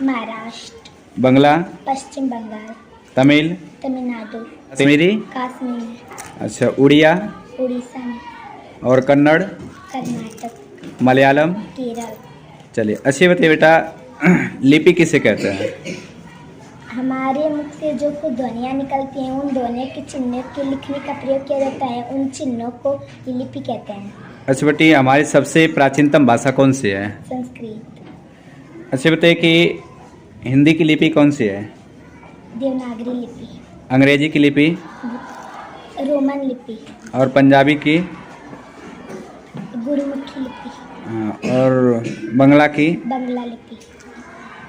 महाराष्ट्र, बंगला? पश्चिम बंगाल, तमिल? तमिलनाडु, कश्मीरी? कश्मीर में, अच्छा, उड़िया? उड़ीसा में, और कन्नड़? कर्नाटक, मलयालम? केरल। चलिए, अच्छी बताइए बेटा, लिपि किसे कहते हैं? हमारे मुख से जो खुद ध्वनियाँ निकलती हैं उन ध्वनियों के चिन्हों के लिखने का प्रयोग किया जाता है। उन चिन्हों को लिपि कहते हैं। अच्छा बेटी, हमारी सबसे प्राचीनतम भाषा कौन सी है? संस्कृत। अच्छा बताइए कि हिंदी की लिपि कौन सी है? देवनागरी लिपि। अंग्रेजी की लिपि? रोमन लिपि। और पंजाबी की? गुरुमुखी लिपि। और बंगला की? बंगला लिपि।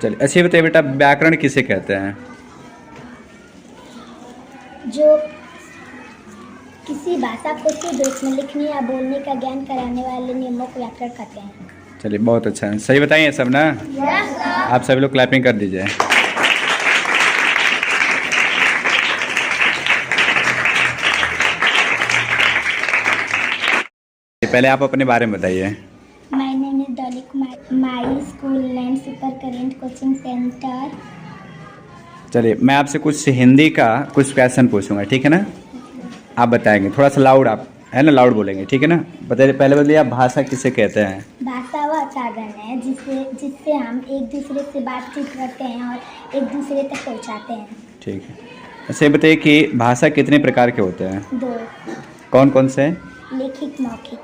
चलिए, अच्छा बताइए बेटा, व्याकरण किसे कहते हैं? जो किसी भाषा को शुद्ध रूप में लिखने या बोलने का ज्ञान कराने वाले नियमों को व्याकरण कहते हैं। चलिए, बहुत अच्छा है, सही बताइए सब ना? आप सभी लोग क्लैपिंग कर दीजिए। पहले आप अपने बारे में बताइए। My name is Dolly Kumar. My school name Super Current Coaching Center. चलिए, मैं आपसे कुछ हिंदी का कुछ क्वेश्चन पूछूंगा, ठीक है ना? आप बताएंगे, थोड़ा सा लाउड, आप है ना, लाउड बोलेंगे, ठीक है ना? बताइए, पहले बोलिए, आप भाषा किसे कहते हैं? भाषा वह साधन है जिससे हम एक दूसरे से बातचीत करते हैं और एक दूसरे तक पहुंचाते हैं। ठीक है। अच्छा, ये बताइए कि भाषा कितने प्रकार के होते हैं? 2। कौन कौन से? लिखित, मौखिक।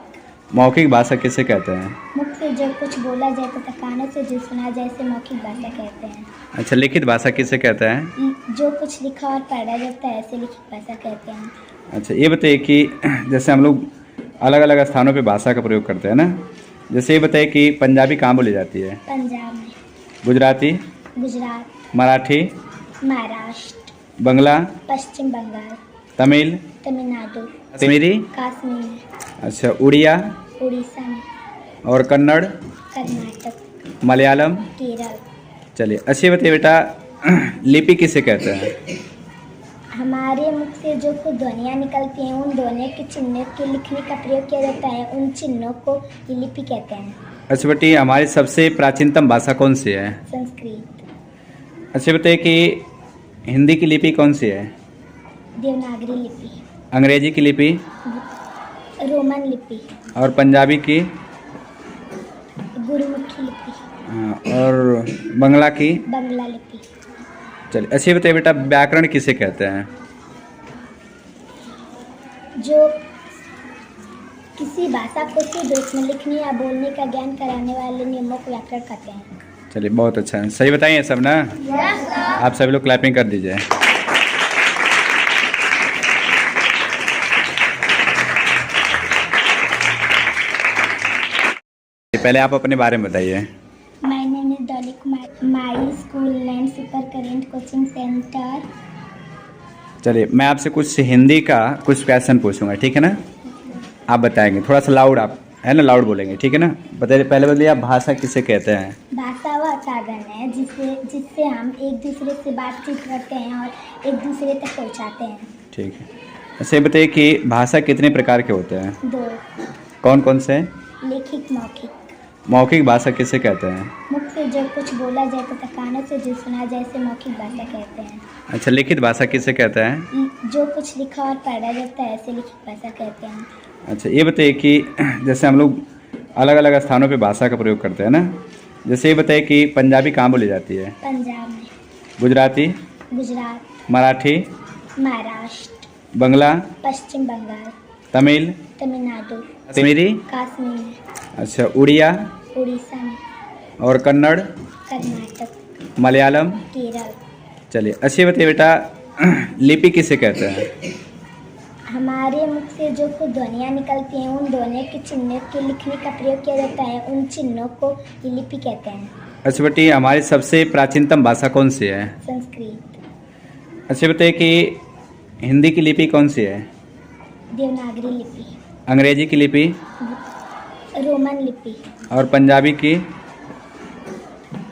मौखिक भाषा किसे कहते हैं? मुख से जो कुछ बोला जाए तथा कानों से जो सुना जाए इसे मौखिक भाषा कहते हैं। अच्छा, लिखित भाषा किसे कहते हैं? जो कुछ लिखा और पढ़ा जाता है इसे लिखित भाषा कहते हैं। अच्छा, ये बताइए कि जैसे हम लोग अलग अलग स्थानों पे भाषा का प्रयोग करते हैं ना, जैसे ये बताइए कि पंजाबी कहाँ बोली जाती है? पंजाब में। गुजराती? गुजरात। मराठी? महाराष्ट्र। बंगला? पश्चिम बंगाल। तमिल? तमिलनाडु। कश्मीरी? कश्मीर में। अच्छा, उड़िया? उड़ीसा में। और कन्नड़? कर्नाटक। मलयालम? केरल। चलिए, अच्छी बताइए बेटा, लिपि किसे कहते हैं? हमारे मुख से जो खुद ध्वनियाँ निकलती हैं उन ध्वनियों के चिन्हों के लिखने का प्रयोग किया जाता है। उन चिन्हों को लिपि कहते हैं। अच्छा बेटी, हमारी सबसे प्राचीनतम भाषा कौन सी है? संस्कृत। अच्छा बताइए कि हिंदी की लिपि कौन सी है? देवनागरी लिपि। अंग्रेजी की लिपि? रोमन लिपि। और पंजाबी की? गुरुमुखी लिपि। और बंगला की? बंगला लिपि। चलिए, अच्छी बताइए बेटा, व्याकरण किसे कहते हैं? जो किसी भाषा को शुद्ध रूप में लिखने या बोलने का ज्ञान कराने वाले नियमों को व्याकरण कहते हैं। चलिए, बहुत अच्छा है, सही बताइए सब ना? आप सभी लोग क्लैपिंग कर दीजिए। पहले आप अपने बारे में बताइए। My name is Dolly Kumar. My school name Super Current Coaching Center. चलिए, मैं आपसे कुछ हिंदी का कुछ क्वेश्चन पूछूंगा, ठीक है ना? आप बताएंगे, थोड़ा सा लाउड, आप है ना, लाउड बोलेंगे, ठीक है ना? बताइए, पहले बोलिए, आप भाषा किसे कहते हैं? भाषा वह साधन है जिससे हम एक दूसरे से बातचीत करते हैं और एक दूसरे तक पहुंचाते हैं। ठीक है। अच्छा, ये बताइए कि भाषा कितने प्रकार के होते हैं? 2। कौन कौन से? लिखित, मौखिक। मौखिक भाषा किसे कहते हैं? मुख से जो कुछ बोला जाए तथा कानों से जो सुना जाए इसे मौखिक भाषा कहते हैं। अच्छा, लिखित भाषा किसे कहते हैं? जो कुछ लिखा और पढ़ा जाता है इसे लिखित भाषा कहते हैं। अच्छा, ये बताइए कि जैसे हम लोग अलग अलग स्थानों पे भाषा का प्रयोग करते हैं ना, जैसे ये बताइए कि पंजाबी कहाँ बोली जाती है? पंजाब में। गुजराती? गुजरात। मराठी? महाराष्ट्र। बंगला? पश्चिम बंगाल। तमिल? तमिलनाडु। कश्मीरी? कश्मीर में। अच्छा, उड़िया? उड़ीसा में। और कन्नड़? कर्नाटक। मलयालम? केरल। चलिए, अच्छी बताइए बेटा, लिपि किसे कहते हैं? हमारे मुख से जो खुद ध्वनियाँ निकलती हैं उन ध्वनियों के चिन्हों के लिखने का प्रयोग किया जाता है। उन चिन्हों को लिपि कहते हैं। अच्छा बेटी, हमारी सबसे प्राचीनतम भाषा कौन सी है? संस्कृत। अच्छा बताइए कि हिंदी की लिपि कौन सी है? देवनागरी लिपि। अंग्रेजी की लिपि? रोमन लिपि। और पंजाबी की?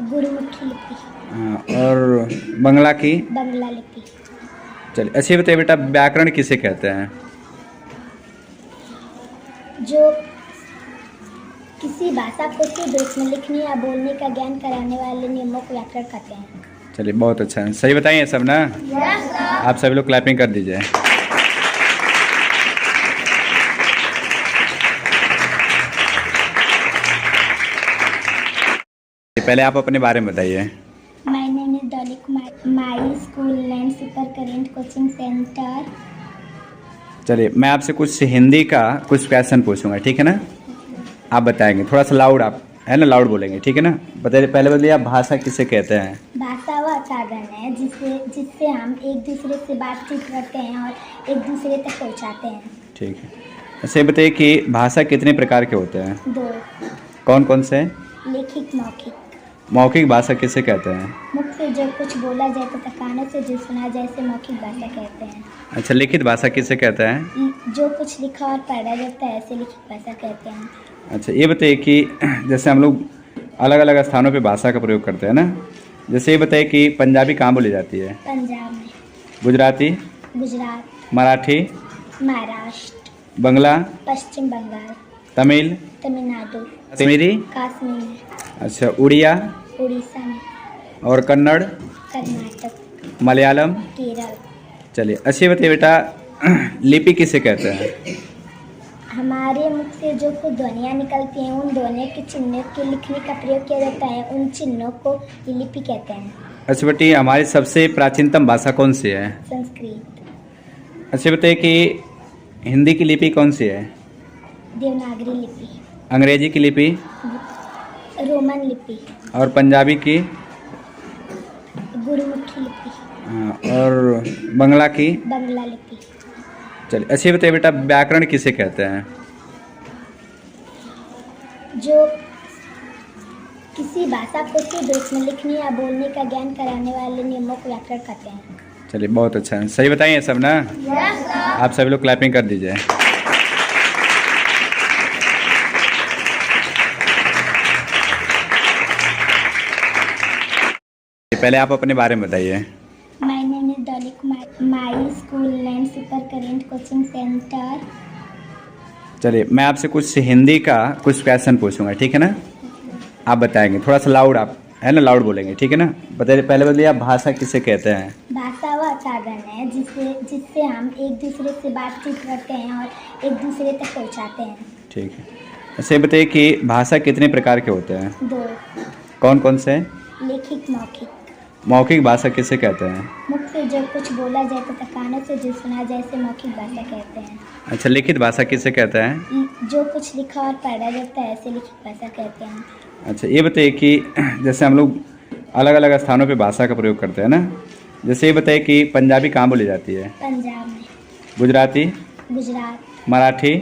गुरुमुखी लिपि। और बंगला की? बंगला लिपि। चलिए, अच्छी बताइए बेटा, व्याकरण किसे कहते हैं? जो किसी भाषा को शुद्ध रूप में लिखने या बोलने का ज्ञान कराने वाले नियमों को व्याकरण कहते हैं। चलिए, बहुत अच्छा है, सही बताइए सब ना? आप सभी लोग क्लैपिंग कर दीजिए। पहले आप अपने बारे में बताइए। My name is Dolly Kumar. My school land super current coaching centre. चलिए मैं आपसे कुछ हिंदी का कुछ क्वेश्चन पूछूंगा, ठीक है ना? आप बताएंगे, थोड़ा सा लाउड आप है ना, लाउड बोलेंगे, ठीक है ना? बताइए, पहले बोलिए आप भाषा किसे कहते हैं? भाषा वह साधन है जिससे हम एक दूसरे से बातचीत करते हैं और एक दूसरे तक पहुंचाते हैं। ठीक है। अच्छा ये बताइए कि भाषा कितने प्रकार के होते हैं? 2। कौन कौन से? लिखित मौखिक। मौखिक भाषा किसे कहते हैं? मुख से जो कुछ बोला जाए तथा कानों से जो सुना जाए से मौखिक भाषा कहते हैं। अच्छा लिखित भाषा किसे कहते हैं? जो कुछ लिखा और पढ़ा जाता है ऐसे लिखित भाषा कहते हैं। अच्छा ये बताइए कि जैसे हम लोग अलग अलग स्थानों पे भाषा का प्रयोग करते हैं ना, जैसे ये बताइए कि पंजाबी कहाँ बोली जाती है? पंजाब में। गुजराती? गुजरात। मराठी? महाराष्ट्र। बंगला? पश्चिम बंगाल। तमिल? तमिलनाडु। कश्मीरी? कश्मीर में। अच्छा उड़िया? उड़ीसा में। और कन्नड़? कर्नाटक। मलयालम? केरल। चलिए अच्छा ये बताइए बेटा, लिपि किसे कहते हैं? हमारे मुख से जो कुछ ध्वनियाँ निकलती हैं उन ध्वनियों के चिन्हों के लिखने का प्रयोग किया जाता है, उन चिन्हों को लिपि कहते हैं। अच्छा बेटी, हमारी सबसे प्राचीनतम भाषा कौन सी है? संस्कृत। अच्छा बताइए कि हिंदी की लिपि कौन सी है? देवनागरी लिपि। अंग्रेजी की लिपि? रोमन लिपि। और पंजाबी की? गुरुमुखी लिपि। और बंगला की? बंगला लिपि। चलिए अच्छा बताइए बेटा, व्याकरण किसे कहते हैं? जो किसी भाषा को शुद्ध रूप में लिखने या बोलने का ज्ञान कराने वाले नियमों को व्याकरण कहते हैं। चलिए बहुत अच्छा है, सही बताइए सब ना? आप सभी लोग क्लैपिंग कर दीजिए। पहले आप अपने बारे में बताइए। My name is Dolly Kumar. My school land super current coaching centre. चलिए मैं आपसे कुछ हिंदी का कुछ क्वेश्चन पूछूंगा, ठीक है ना? आप बताएंगे, थोड़ा सा लाउड आप है ना, लाउड बोलेंगे, ठीक है ना? बताइए, पहले बोलिए आप भाषा किसे कहते हैं? भाषा वह साधन है जिससे हम एक दूसरे से बातचीत करते हैं और एक दूसरे तक पहुंचाते हैं। ठीक है। अच्छा ये बताइए कि भाषा कितने प्रकार के होते हैं? 2। कौन कौन से? लिखित मौखिक। मौखिक भाषा किसे कहते हैं? मुख से जो कुछ बोला जाए तथा कानों से जो सुना जाए से मौखिक भाषा कहते हैं। अच्छा लिखित भाषा किसे कहते हैं? जो कुछ लिखा और पढ़ा जाता है ऐसे लिखित भाषा कहते हैं। अच्छा ये बताइए कि जैसे हम लोग अलग अलग स्थानों पे भाषा का प्रयोग करते हैं ना, जैसे ये बताइए कि पंजाबी कहाँ बोली जाती है? पंजाब में। गुजराती? गुजरात। मराठी?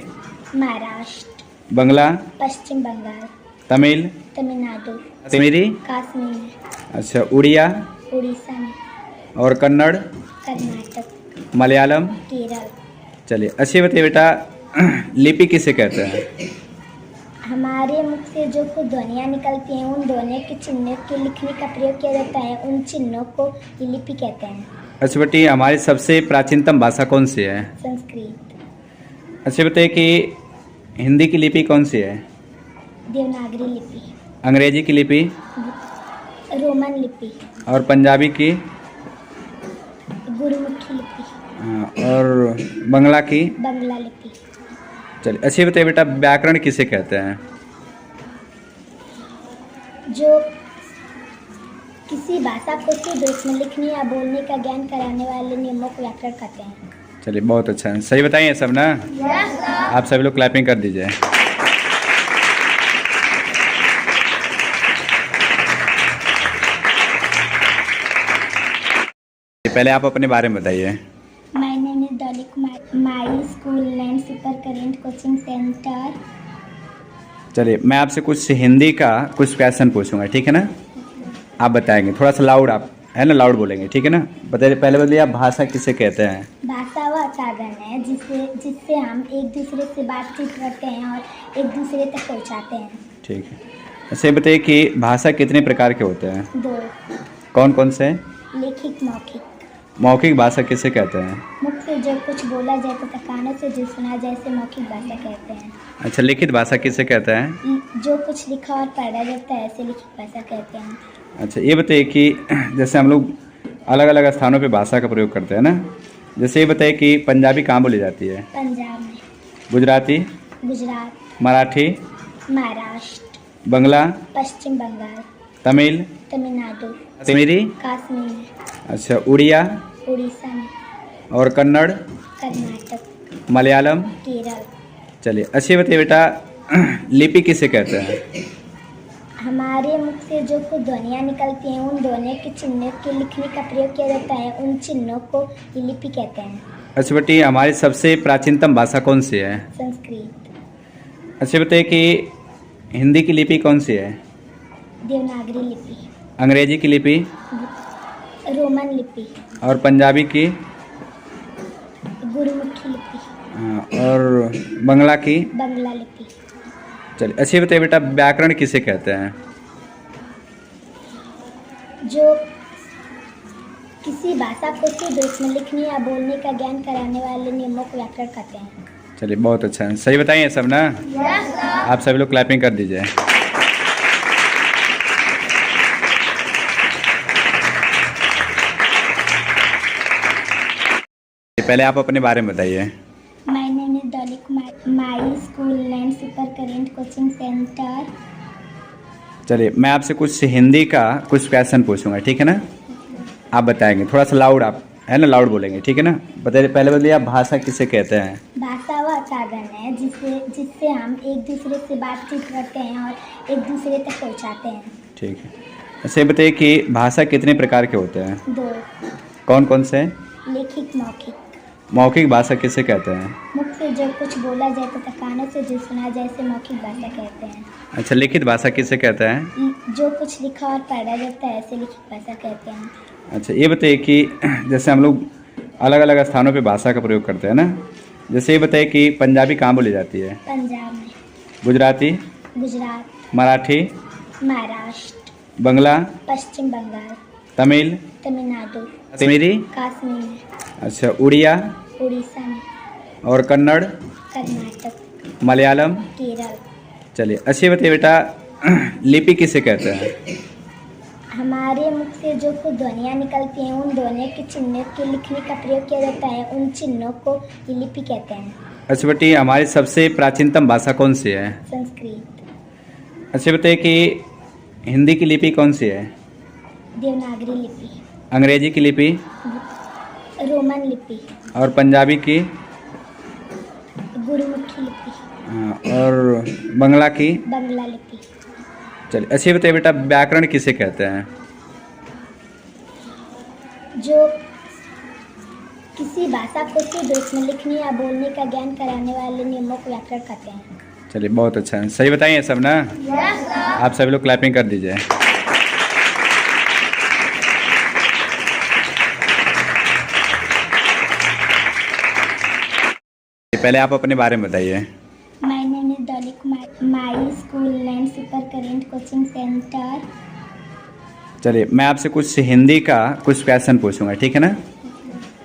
महाराष्ट्र। बंगला? पश्चिम बंगाल। तमिल? तमिलनाडु। कश्मीरी? कश्मीर में। अच्छा उड़िया? उड़ीसा में। और कन्नड़? कर्नाटक। मलयालम? केरल। चलिए अच्छी बताइए बेटा, लिपि किसे कहते हैं? हमारे मुख से जो कुछ ध्वनियाँ निकलती हैं उन ध्वनियों के चिन्हों के लिखने का प्रयोग किया जाता है, उन चिन्हों को लिपि कहते हैं। अच्छा बेटी, हमारी सबसे प्राचीनतम भाषा कौन सी है? संस्कृत। अच्छा बताइए कि हिंदी की लिपि कौन सी है? देवनागरी लिपि। अंग्रेजी की लिपि? रोमन लिपि। और पंजाबी की? गुरुमुखी लिपि। और बंगला की? बंगला लिपि। चलिए अच्छी बताइए बेटा, व्याकरण किसे कहते हैं? जो किसी भाषा को शुद्ध रूप में लिखने या बोलने का ज्ञान कराने वाले नियमों को व्याकरण कहते हैं। चलिए बहुत अच्छा है, सही बताइए सब ना? आप सभी लोग क्लैपिंग कर दीजिए। पहले आप अपने बारे में बताइए। My name is Dolly Kumar. My school land super current coaching centre. चलिए मैं आपसे कुछ हिंदी का कुछ क्वेश्चन पूछूंगा, ठीक है ना? आप बताएंगे, थोड़ा सा लाउड आप है ना, लाउड बोलेंगे, ठीक है ना? बताइए, पहले बोलिए आप भाषा किसे कहते हैं? भाषा वह साधन है जिससे हम एक दूसरे से बातचीत करते हैं और एक दूसरे तक पहुंचाते हैं। ठीक है। अच्छा ये बताइए कि भाषा कितने प्रकार के होते हैं? 2। कौन कौन से? लिखित मौखिक। मौखिक भाषा किसे कहते हैं? मुख से जो कुछ बोला जाए तथा कानों से जो सुना जाए से मौखिक भाषा कहते हैं। अच्छा लिखित भाषा किसे कहते हैं? जो कुछ लिखा और पढ़ा जाता है ऐसे लिखित भाषा कहते हैं। अच्छा ये बताइए कि जैसे हम लोग अलग अलग स्थानों पे भाषा का प्रयोग करते हैं ना, जैसे ये बताइए कि पंजाबी कहाँ बोली जाती है? पंजाब में। गुजराती? गुजरात। मराठी? महाराष्ट्र। बंगला? पश्चिम बंगाल। तमिल? तमिलनाडु। कश्मीरी? कश्मीर में। अच्छा, उड़िया उड़ीसा में, और कन्नड़, कर्नाटक, मलयालम। केरल। चलिए, अच्छी बताइए बेटा, लिपि किसे कहते हैं? हमारे मुख से जो कुछ ध्वनियाँ निकलती हैं उन ध्वनियों के चिन्हों के लिखने का प्रयोग किया जाता है, उन चिन्हों को ही लिपि कहते हैं। अच्छा बेटी, हमारी सबसे प्राचीनतम भाषा कौन सी है? संस्कृत। अच्छा बताइए कि हिंदी की लिपि कौन सी है? देवनागरी लिपि। अंग्रेजी की लिपि? रोमन लिपि। और पंजाबी की? गुरुमुखी लिपि। और बंगला की? बंगला लिपि। चलिए, अच्छी बताइए बेटा, व्याकरण किसे कहते हैं? जो किसी भाषा को शुद्ध रूप में लिखने या बोलने का ज्ञान कराने वाले नियमों को व्याकरण कहते हैं। चलिए, बहुत अच्छा, सही बताइए सब ना? आप सभी लोग क्लैपिंग कर दीजिए। पहले आप अपने बारे में बताइए। My name is Dolly Kumar, my school name super current coaching centre. चलिए, मैं आपसे कुछ हिंदी का कुछ क्वेश्चन पूछूंगा, ठीक है ना? आप बताएंगे, थोड़ा सा लाउड, आप है ना, लाउड बोलेंगे, ठीक है ना? बताइए, पहले बताइए, आप भाषा किसे कहते हैं? भाषा वह साधन है जिससे हम एक दूसरे से बातचीत करते हैं और एक दूसरे तक पहुंचाते हैं। ठीक है। अच्छा, ये बताइए कि भाषा कितने प्रकार के होते हैं? 2। कौन कौन से? लिखित, मौखिक। मौखिक भाषा किसे कहते हैं? मुख से जो कुछ बोला जाए तथा कानों से जो सुना जाए से मौखिक भाषा कहते हैं। अच्छा, लिखित भाषा किसे कहते हैं? जो कुछ लिखा और पढ़ा जाता है ऐसे लिखित भाषा कहते हैं। अच्छा, ये बताइए कि जैसे हम लोग अलग अलग स्थानों पे भाषा का प्रयोग करते हैं ना, जैसे ये बताइए कि पंजाबी कहाँ बोली जाती है? पंजाब में। गुजराती? गुजरात। मराठी? महाराष्ट्र। बंगला? पश्चिम बंगाल। तमिल? तमिलनाडु। कश्मीरी? कश्मीर में। अच्छा, उड़िया? उड़ीसा में। और कन्नड़? कर्नाटक, मलयालम। केरल। चलिए, अच्छी बताइए बेटा, लिपि किसे कहते हैं? हमारे मुख से जो कुछ ध्वनियाँ निकलती हैं उन ध्वनियों के चिन्हों के लिखने का प्रयोग किया जाता है, उन चिन्हों को ही लिपि कहते हैं। अच्छा बेटी, हमारी सबसे प्राचीनतम भाषा कौन सी है? संस्कृत। अच्छा बताइए कि हिंदी की लिपि कौन सी है? देवनागरी लिपि। अंग्रेजी की लिपि? रोमन लिपि। और पंजाबी की? गुरुमुखी लिपि। और बंगला की? बंगला लिपि। चलिए, अच्छी बताइए बेटा, व्याकरण किसे कहते हैं? जो किसी भाषा को शुद्ध रूप में लिखने या बोलने का ज्ञान कराने वाले नियमों को व्याकरण कहते हैं। चलिए, बहुत अच्छा, सही बताइए सब ना? आप सभी लोग क्लैपिंग कर दीजिए। पहले आप अपने बारे में बताइए। My name is Dolly Kumar, my school name super current coaching centre. चलिए, मैं आपसे कुछ हिंदी का कुछ क्वेश्चन पूछूंगा, ठीक है ना?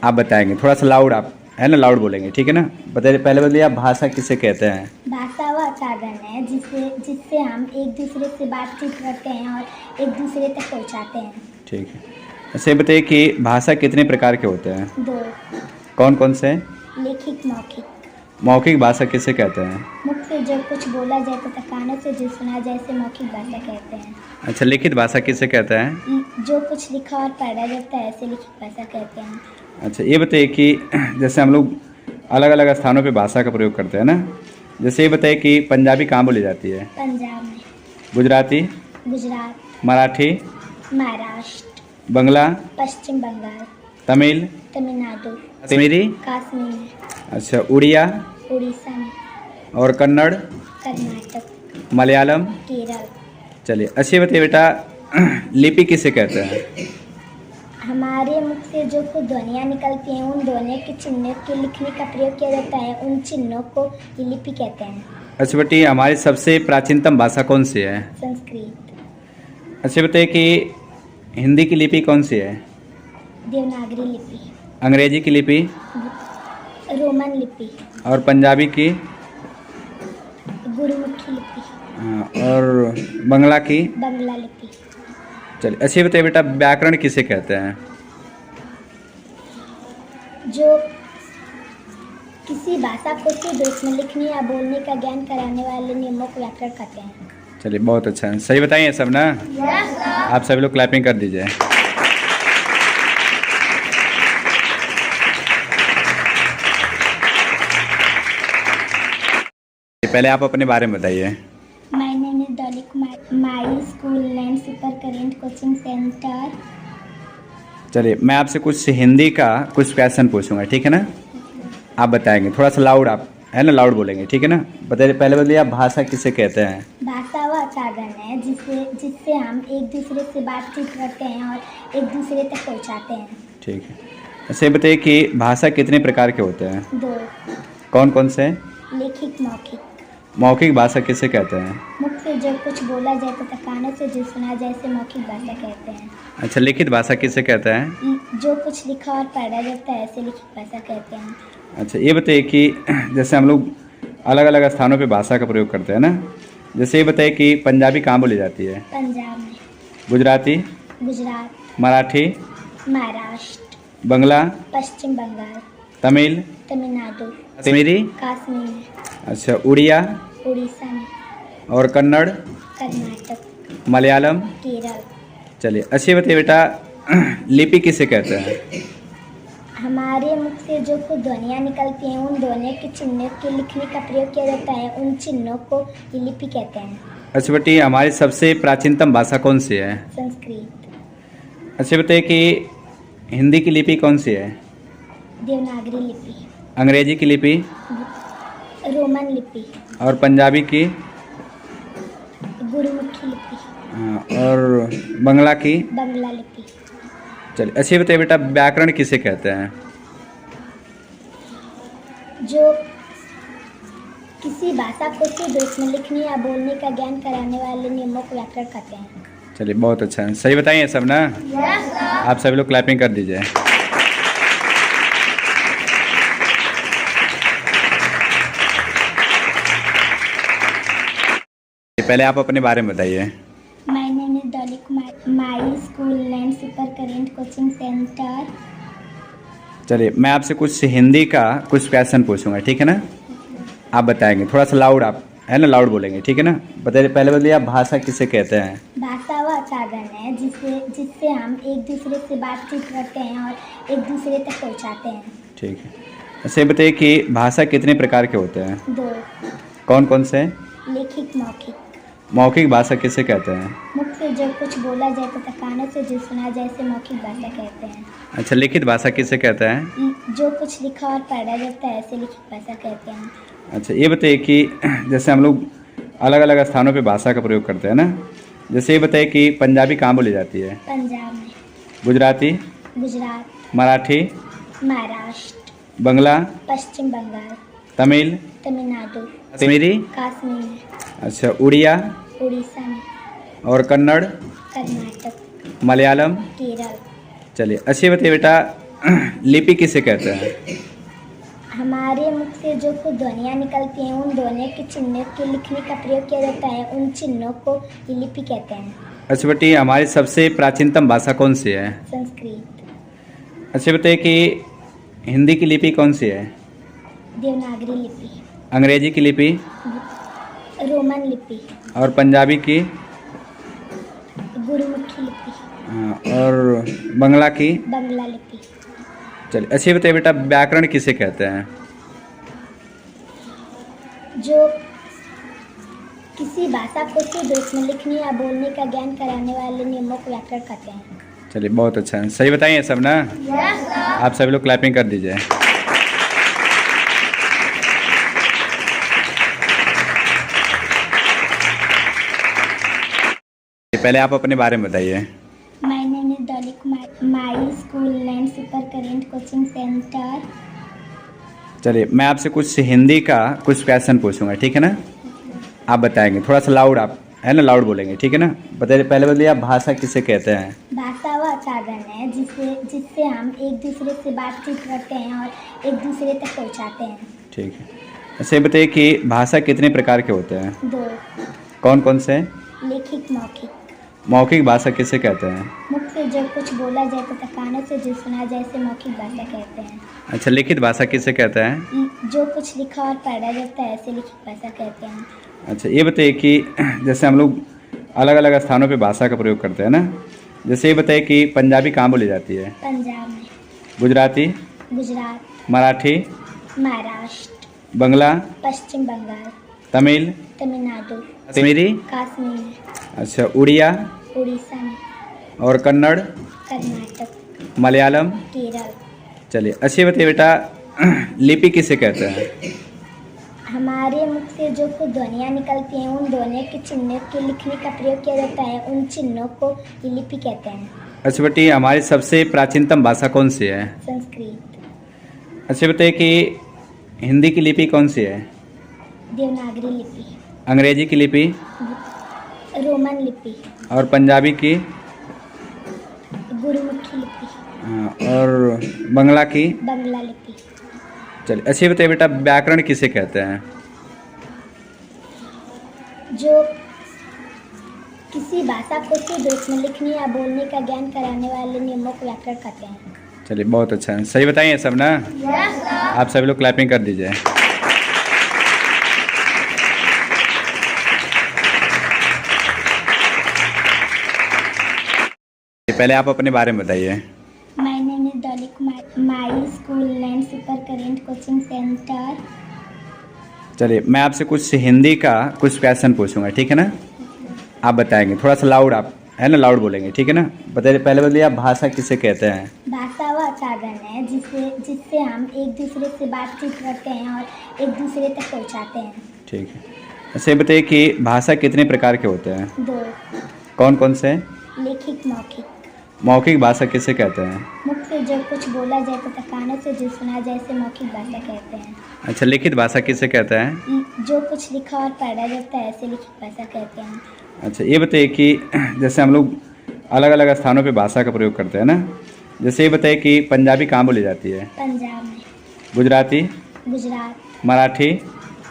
आप बताएंगे, थोड़ा सा लाउड, आप है ना, लाउड बोलेंगे, ठीक है ना? बताइए, पहले बताइए, आप भाषा किसे कहते हैं? भाषा वह साधन है जिससे हम एक दूसरे से बातचीत करते हैं और एक दूसरे तक पहुंचाते हैं। ठीक है। अच्छा, ये बताइए कि भाषा कितने प्रकार के होते हैं? 2। कौन कौन से? लिखित, मौखिक। मौखिक भाषा किसे कहते हैं? मुख से जो कुछ बोला जाए तथा कानों से जो सुना जाए से मौखिक भाषा कहते हैं। अच्छा, लिखित भाषा किसे कहते हैं? जो कुछ लिखा और पढ़ा जाता है ऐसे लिखित भाषा कहते हैं। अच्छा, ये बताइए कि जैसे हम लोग अलग अलग स्थानों पे भाषा का प्रयोग करते हैं ना, जैसे ये बताइए कि पंजाबी कहाँ बोली जाती है? पंजाब में। गुजराती? गुजरात। मराठी? महाराष्ट्र। बंगला? पश्चिम बंगाल। तमिल? तमिलनाडु। कश्मीरी? कश्मीर में। अच्छा, उड़िया? उड़ीसा में। और कन्नड़? कर्नाटक, मलयालम। केरल। चलिए, अच्छी बताइए बेटा, लिपि किसे कहते हैं? हमारे मुख से जो कुछ ध्वनियाँ निकलती हैं उन ध्वनियों के चिन्हों के लिखने का प्रयोग किया जाता है, उन चिन्हों को ही लिपि कहते हैं। अच्छा बेटी, हमारी सबसे प्राचीनतम भाषा कौन सी है? संस्कृत। अच्छा बताइए कि हिंदी की लिपि कौन सी है? देवनागरी लिपि। अंग्रेजी की लिपि? रोमन लिपि। और पंजाबी की? गुरुमुखी लिपि। और बंगला की? बंगला लिपि। चलिए, अच्छी बताइए बेटा, व्याकरण किसे कहते हैं? जो किसी भाषा को शुद्ध रूप में लिखने या बोलने का ज्ञान कराने वाले नियमों को व्याकरण कहते हैं। चलिए, बहुत अच्छा, सही बताइए सब ना? आप सभी लोग क्लैपिंग कर दीजिए। पहले आप अपने बारे में बताइए। My name is Dolly Kumar, my school name super current coaching centre. चलिए मैं आपसे कुछ हिंदी का कुछ क्वेश्चन पूछूंगा, ठीक है ना? आप बताएंगे, थोड़ा सा लाउड आप है ना, लाउड बोलेंगे, ठीक है ना? बताइए, पहले बताइए आप भाषा किसे कहते हैं? भाषा वह साधन है जिससे हम एक दूसरे से बातचीत करते हैं और एक दूसरे तक पहुंचाते हैं। ठीक है। ऐसे बताइए कि भाषा कितने प्रकार के होते हैं? 2। कौन कौन से? लिखित, मौखिक। मौखिक भाषा किसे कहते हैं? मुख से जो कुछ बोला जाए तथा कानों से जो सुना जाए से मौखिक भाषा कहते हैं। अच्छा, लिखित भाषा किसे कहते हैं? जो कुछ लिखा और पढ़ा जाता है ऐसे लिखित भाषा कहते हैं। अच्छा, ये बताइए कि जैसे हम लोग अलग अलग स्थानों पे भाषा का प्रयोग करते हैं ना, जैसे ये बताइए कि पंजाबी कहाँ बोली जाती है? पंजाब में। गुजराती? गुजरात। मराठी? महाराष्ट्र। बंगला? पश्चिम बंगाल। तमिल? तमिलनाडु। कश्मीरी? कश्मीर में। अच्छा, उड़िया? उड़ीसा में। और कन्नड़? कर्नाटक। मलयालम? केरल। चलिए, अच्छी बताइए बेटा, लिपि किसे कहते हैं? हमारे मुख से जो कुछ ध्वनियाँ निकलती हैं उन ध्वनियों के चिन्हों के लिखने का प्रयोग किया जाता है, उन चिन्हों को लिपि कहते हैं। अच्छा बेटी, हमारी सबसे प्राचीनतम भाषा कौन सी है? संस्कृत। अच्छा बताइए कि हिंदी की लिपि कौन सी है? देवनागरी लिपि। अंग्रेजी की लिपि? रोमन लिपि। और पंजाबी की? गुरुमुखी लिपि। और बंगला की? बंगला लिपि। चलिए, अच्छी बताइए बेटा, व्याकरण किसे कहते हैं? जो किसी भाषा को शुद्ध रूप में लिखने या बोलने का ज्ञान कराने वाले नियमों को व्याकरण कहते हैं। चलिए, बहुत अच्छा है, सही बताइए सब ना? आप सभी लोग क्लैपिंग कर दीजिए। पहले आप अपने बारे में बताइए। My name is Dolly Kumar, my school name super current coaching centre. चलिए मैं आपसे कुछ हिंदी का कुछ क्वेश्चन पूछूंगा, ठीक है ना? आप बताएंगे, थोड़ा सा लाउड आप है ना, लाउड बोलेंगे, ठीक है ना? बताइए, पहले बताइए आप भाषा किसे कहते हैं? भाषा वह साधन है जिससे हम एक दूसरे से बातचीत करते हैं और एक दूसरे तक पहुंचाते हैं। ठीक है। ऐसे बताइए कि भाषा कितने प्रकार के होते हैं? 2। कौन कौन से? लिखित, मौखिक। मौखिक भाषा किसे कहते हैं? मुख से जो कुछ बोला जाए तथा कानों से जो सुना जाए से मौखिक भाषा कहते हैं। अच्छा, लिखित भाषा किसे कहते हैं? जो कुछ लिखा और पढ़ा जाता है ऐसे लिखित भाषा कहते हैं। अच्छा, ये बताइए कि जैसे हम लोग अलग अलग स्थानों पे भाषा का प्रयोग करते हैं ना, जैसे ये बताइए कि पंजाबी कहाँ बोली जाती है? पंजाब में। गुजराती? गुजरात। मराठी? महाराष्ट्र। बंगला? पश्चिम बंगाल। तमिल? तमिलनाडु। कश्मीरी? कश्मीर में। अच्छा, उड़िया? उड़ीसा में। और कन्नड़? कर्नाटक। मलयालम? केरल। चलिए, अच्छी बताइए बेटा, लिपि किसे कहते हैं? हमारे मुख से जो कुछ ध्वनियाँ निकलती हैं उन ध्वनियों के चिन्हों के लिखने का प्रयोग किया जाता है, उन चिन्हों को लिपि कहते हैं। अच्छा बेटी, हमारी सबसे प्राचीनतम भाषा कौन सी है? संस्कृत। अच्छा बताइए कि हिंदी की लिपि कौन सी है? देवनागरी लिपि। अंग्रेजी की लिपि? रोमन लिपि। और पंजाबी की? गुरुमुखी लिपि। और बंगला की? बंगला लिपि। चलिए, अच्छी बताइए बेटा, व्याकरण किसे कहते हैं? जो किसी भाषा को शुद्ध रूप में लिखने या बोलने का ज्ञान कराने वाले नियमों को व्याकरण कहते हैं। चलिए, बहुत अच्छा है, सही बताइए सब ना? आप सभी लोग क्लैपिंग कर दीजिए। पहले आप अपने बारे में बताइए। My name is Dolly Kumar, my school name super current coaching centre. चलिए मैं आपसे कुछ हिंदी का कुछ क्वेश्चन पूछूंगा, ठीक है ना? आप बताएंगे, थोड़ा सा लाउड आप है ना, लाउड बोलेंगे, ठीक है ना? बताइए, पहले बताइए आप भाषा किसे कहते हैं? भाषा वह साधन है जिससे हम एक दूसरे से बातचीत करते हैं और एक दूसरे तक पहुंचाते हैं। ठीक है। ऐसे बताइए कि भाषा कितने प्रकार के होते हैं? 2। कौन कौन से? लिखित, मौखिक। मौखिक भाषा किसे कहते हैं? मुख से जो कुछ बोला जाए तथा कानों से जो सुना जाए से मौखिक भाषा कहते हैं। अच्छा, लिखित भाषा किसे कहते हैं? जो कुछ लिखा और पढ़ा जाता है ऐसे लिखित भाषा कहते हैं। अच्छा, ये बताइए कि जैसे हम लोग अलग अलग स्थानों पे भाषा का प्रयोग करते हैं ना, जैसे ये बताइए कि पंजाबी कहाँ बोली जाती है? पंजाब में। गुजराती? गुजरात। मराठी? महाराष्ट्र। बंगला? पश्चिम बंगाल। तमिल, तमिलनाडु, कश्मीरी, कश्मीर, अच्छा उड़िया उड़ीसा में, और कन्नड़, कर्नाटक, मलयालम। केरल। चलिए अच्छी बताइए बेटा, लिपि किसे कहते हैं? हमारे मुख से जो कुछ ध्वनियाँ निकलती हैं उन ध्वनियों के चिन्हों के लिखने का प्रयोग किया जाता है, उन चिन्हों को लिपि कहते हैं। अच्छा बेटी, हमारी सबसे प्राचीनतम भाषा कौन सी है? संस्कृत। अच्छा बताइए कि हिंदी की लिपि कौन सी है? देवनागरी लिपि। अंग्रेजी की लिपि? रोमन लिपि। और पंजाबी की? गुरुमुखी लिपि। और बंगला की? बंगला लिपि। चलिए अच्छी बताइए बेटा, व्याकरण किसे कहते हैं? जो किसी भाषा को शुद्ध रूप में लिखने या बोलने का ज्ञान कराने वाले नियमों को व्याकरण कहते हैं। चलिए बहुत अच्छा है, सही बताइए सब ना? आप सभी लोग क्लैपिंग कर दीजिए। पहले आप अपने बारे में बताइए। My name is Dolly Kumar, my school name super current coaching centre. चलिए मैं आपसे कुछ हिंदी का कुछ क्वेश्चन पूछूंगा, ठीक है ना? आप बताएंगे, थोड़ा सा लाउड आप है ना, लाउड बोलेंगे, ठीक है ना? बताइए पहले बोलिए, आप भाषा किसे कहते हैं? भाषा वह साधन है जिससे हम एक दूसरे से बातचीत करते हैं और एक दूसरे तक पहुंचाते हैं। ठीक है। अच्छा ये बताइए कि भाषा कितने प्रकार के होते हैं? 2। कौन कौन से? लेखिक, मौखिक। मौखिक भाषा किसे कहते हैं? मुख से जो कुछ बोला जाए तथा कानों से जो सुना जाए इसे मौखिक भाषा कहते हैं। अच्छा लिखित भाषा किसे कहते हैं? जो कुछ लिखा और पढ़ा जाता है इसे लिखित भाषा कहते हैं। अच्छा ये बताइए कि जैसे हम लोग अलग अलग स्थानों पे भाषा का प्रयोग करते हैं ना, जैसे ये बताइए कि पंजाबी कहाँ बोली जाती है? पंजाब में। गुजराती? गुजरात। मराठी?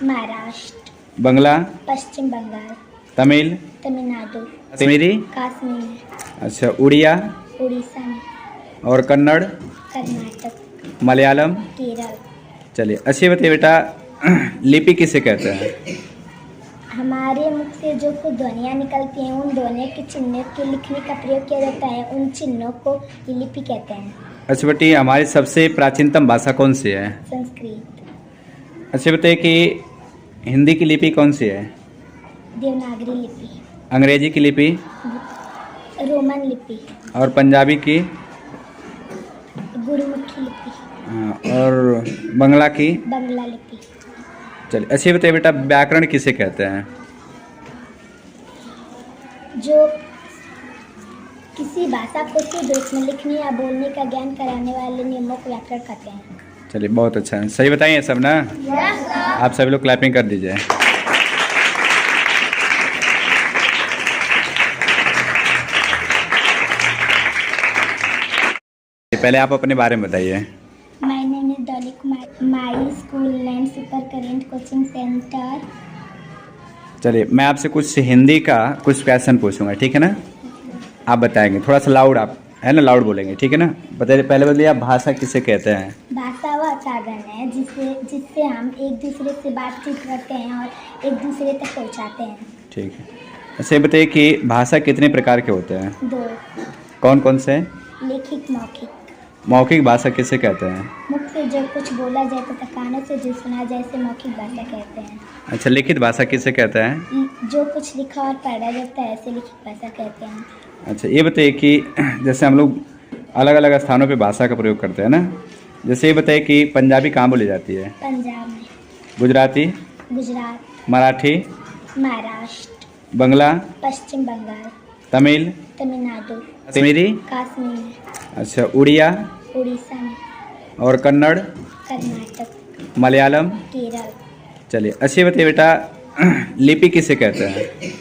महाराष्ट्र। बंगला? पश्चिम बंगाल। तमिल? तमिलनाडु। कश्मीरी? कश्मीर में। अच्छा उड़िया? उड़ीसा में। और कन्नड़? कर्नाटक। मलयालम? केरल। चलिए अच्छी बताइए बेटा, लिपि किसे कहते हैं? हमारे मुख से जो कुछ ध्वनियाँ निकलती हैं उन ध्वनियों के चिन्हों के लिखने का प्रयोग किया जाता है, उन चिन्हों को लिपि कहते हैं। अच्छा बेटी, हमारी सबसे प्राचीनतम भाषा कौन सी है? संस्कृत। अच्छा बताइए कि हिंदी की लिपि कौन सी है? देवनागरी लिपि। अंग्रेजी की लिपि? रोमन लिपि। और पंजाबी की? गुरुमुखी लिपि। और बंगला की? बंगला लिपि। चलिए अच्छी बताइए बेटा, व्याकरण किसे कहते हैं? जो किसी भाषा को शुद्ध रूप में लिखने या बोलने का ज्ञान कराने वाले नियमों को व्याकरण कहते हैं। चलिए बहुत अच्छा है, सही बताइए सब ना? आप सभी लोग क्लैपिंग कर दीजिए। पहले आप अपने बारे में बताइए। My name is Dolly Kumar, my school name super current coaching centre. चलिए मैं आपसे कुछ हिंदी का कुछ क्वेश्चन पूछूंगा, ठीक है ना? आप बताएंगे, थोड़ा सा लाउड आप है ना, लाउड बोलेंगे, ठीक है ना? बताइए पहले बोलिए, आप भाषा किसे कहते हैं? भाषा वह साधन है जिससे हम एक दूसरे से बातचीत करते हैं और एक दूसरे तक पहुंचाते हैं। ठीक है। अच्छा ये बताइए कि भाषा कितने प्रकार के होते हैं? 2। कौन कौन से? लेखिक, मौखिक। मौखिक भाषा किसे कहते हैं? मुख से जो कुछ बोला जाए तथा कानों से जो सुना जाए इसे मौखिक भाषा कहते हैं। अच्छा लिखित भाषा किसे कहते हैं? जो कुछ लिखा और पढ़ा जाता है इसे लिखित भाषा कहते हैं। अच्छा ये बताइए कि जैसे हम लोग अलग अलग स्थानों पे भाषा का प्रयोग करते हैं ना, जैसे ये बताइए कि पंजाबी कहाँ बोली जाती है? पंजाब में। गुजराती? गुजरात। मराठी? महाराष्ट्र। बंगला? पश्चिम बंगाल। तमिल? तमिलनाडु। कश्मीरी? कश्मीर में। अच्छा उड़िया? उड़ीसा में। और कन्नड़? कर्नाटक। मलयालम? केरल। चलिए अच्छी बताइए बेटा, लिपि किसे कहते हैं?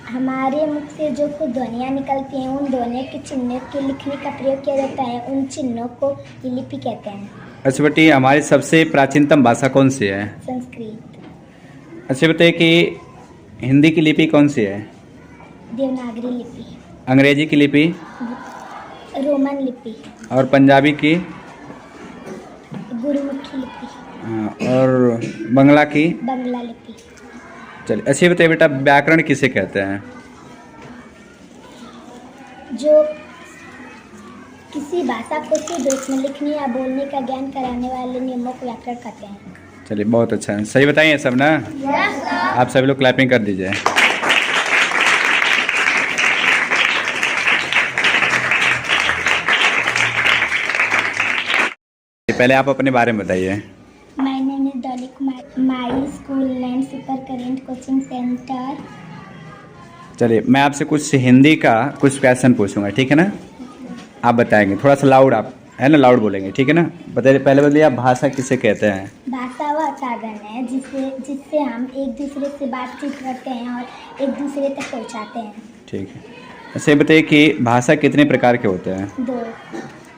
हमारे मुख से जो कुछ ध्वनियाँ निकलती हैं उन ध्वनियों के चिन्हों के लिखने का प्रयोग किया जाता है, उन चिन्हों को लिपि कहते हैं। अच्छा बेटी, हमारी सबसे प्राचीनतम भाषा कौन सी है? संस्कृत। अच्छा बताइए कि हिंदी की लिपि कौन सी है? देवनागरी लिपि। अंग्रेजी की लिपि? रोमन लिपि। और पंजाबी की? गुरुमुखी लिपि। और बंगला की? बंगला लिपि। चलिए अच्छी बताइए बेटा, व्याकरण किसे कहते हैं? जो किसी भाषा को शुद्ध रूप में लिखने या बोलने का ज्ञान कराने वाले नियमों को व्याकरण कहते हैं। चलिए बहुत अच्छा है, सही बताइए सब ना। आप सभी लोग क्लैपिंग कर दीजिए। पहले आप अपने बारे में बताइए। My name is Dolly Kumar. My school named Super Current Coaching Center. चलिए मैं आपसे कुछ हिंदी का कुछ क्वेश्चन पूछूंगा, ठीक है ना। आप बताएंगे, थोड़ा सा लाउड आप है ना, लाउड बोलेंगे, ठीक है ना। बताइए, पहले बताइए आप भाषा किसे कहते हैं। भाषा वह साधन है जिससे हम एक दूसरे से बातचीत करते हैं और एक दूसरे तक पहुंचाते हैं। ठीक है, ऐसे बताइए कि भाषा कितने प्रकार के होते हैं। 2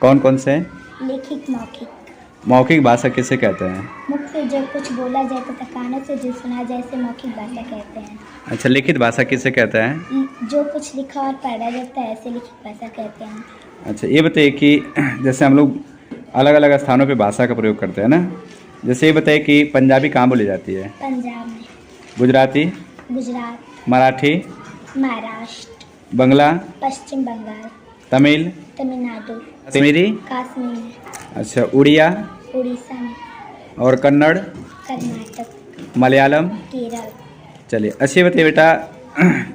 कौन कौन से। लिखित मौखिक। मौखिक भाषा किसे कहते हैं। मुख से जो कुछ बोला जाए तथा कानों से जो सुना जाए इसे मौखिक भाषा कहते हैं। अच्छा, लिखित भाषा किसे कहते हैं। जो कुछ लिखा और पढ़ा जाता है इसे लिखित भाषा कहते हैं। अच्छा, ये बताइए कि जैसे हम लोग अलग अलग स्थानों पे भाषा का प्रयोग करते हैं ना, जैसे ये बताइए कि पंजाबी कहाँ बोली जाती है। पंजाब में। गुजराती। गुजरात। मराठी। महाराष्ट्र। बंगला। पश्चिम बंगाल। तमिल। तमिलनाडु। कश्मीरी। कश्मीर में। अच्छा, उड़िया। उड़ीसा में। और कन्नड़। कर्नाटक। मलयालम। केरल। चलिए, अच्छी बताइए बेटा,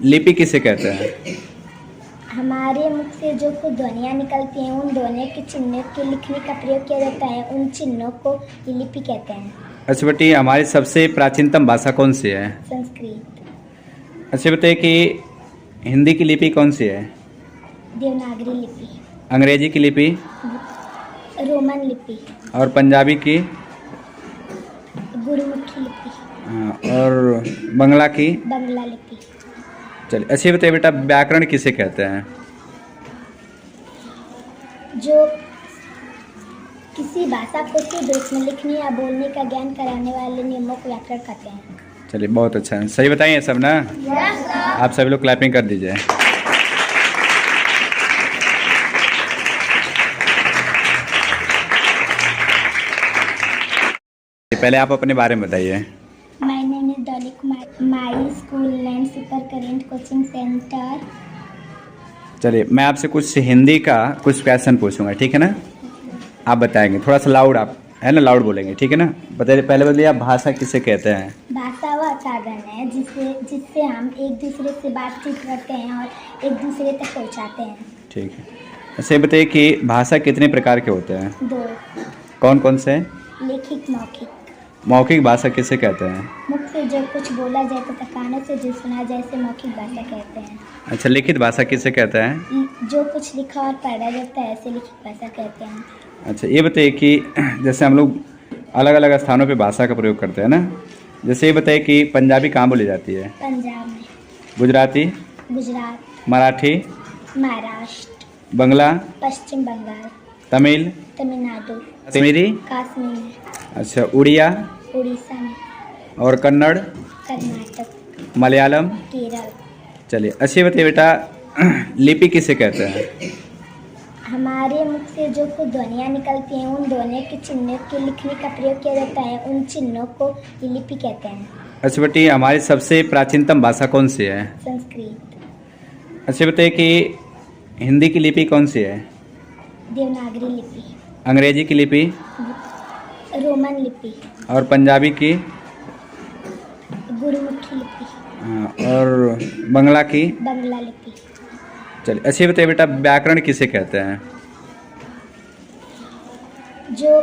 लिपि किसे कहते हैं। हमारे मुख से जो कुछ ध्वनियाँ निकलती हैं उन ध्वनियों के चिन्हों के लिखने का प्रयोग किया जाता है, उन चिन्हों को लिपि कहते हैं। अच्छा बेटी, हमारी सबसे प्राचीनतम भाषा कौन सी है। संस्कृत। अच्छा बताइए कि हिंदी की लिपि कौन सी है। देवनागरी लिपि। अंग्रेजी की लिपि। रोमन लिपि। और पंजाबी की। गुरुमुखी लिपि। और बंगला की। बंगला लिपि। चलिए, अच्छी बताइए बेटा, व्याकरण किसे कहते हैं। जो किसी भाषा को शुद्ध रूप में लिखने या बोलने का ज्ञान कराने वाले नियमों को व्याकरण कहते हैं। चलिए बहुत अच्छा है, सही बताइए सब ना। आप सभी लोग क्लैपिंग कर दीजिए। पहले आप अपने बारे में बताइए। My name is Dolly Kumar. My school named Super Current Coaching Center. चलिए मैं आपसे कुछ हिंदी का कुछ क्वेश्चन पूछूंगा, ठीक है ना। आप बताएंगे, थोड़ा सा लाउड आप है ना, लाउड बोलेंगे, ठीक है ना। बताइए, पहले बताइए आप भाषा किसे कहते हैं। भाषा वह साधन है जिससे हम एक दूसरे से बातचीत करते हैं और एक दूसरे तक पहुंचाते हैं। ठीक है, ऐसे बताइए कि भाषा कितने प्रकार के होते हैं। 2 कौन कौन से। लिखित मौखिक। मौखिक भाषा किसे कहते हैं। मुख से जो कुछ बोला जाए तथा कानों से जो सुना जाए इसे मौखिक भाषा कहते हैं। अच्छा, लिखित भाषा किसे कहते हैं। जो कुछ लिखा और पढ़ा जाता है इसे लिखित भाषा कहते हैं। अच्छा, ये बताइए कि जैसे हम लोग अलग अलग स्थानों पे भाषा का प्रयोग करते हैं ना, जैसे ये बताइए कि पंजाबी कहाँ बोली जाती है। पंजाब में। गुजराती। गुजरात। मराठी। महाराष्ट्र। बंगला। पश्चिम बंगाल। तमिल। तमिलनाडु। कश्मीरी। कश्मीर में। अच्छा, उड़िया। उड़ीसा में। और कन्नड़। कर्नाटक। मलयालम। केरल। चलिए, अच्छी बताइए बेटा, लिपि किसे कहते हैं। हमारे मुख से जो कुछ ध्वनियाँ निकलती हैं उन ध्वनियों के चिन्हों के लिखने का प्रयोग किया जाता है, उन चिन्हों को लिपि कहते हैं। अच्छा बेटी, हमारी सबसे प्राचीनतम भाषा कौन सी है। संस्कृत। अच्छा बताइए कि हिंदी की लिपि कौन सी है। देवनागरी लिपि। अंग्रेजी की लिपि। रोमन लिपि। और पंजाबी की। गुरुमुखी लिपि। और बंगला की। बंगला लिपि। चलिए, अच्छी बताइए बेटा, व्याकरण किसे कहते हैं। जो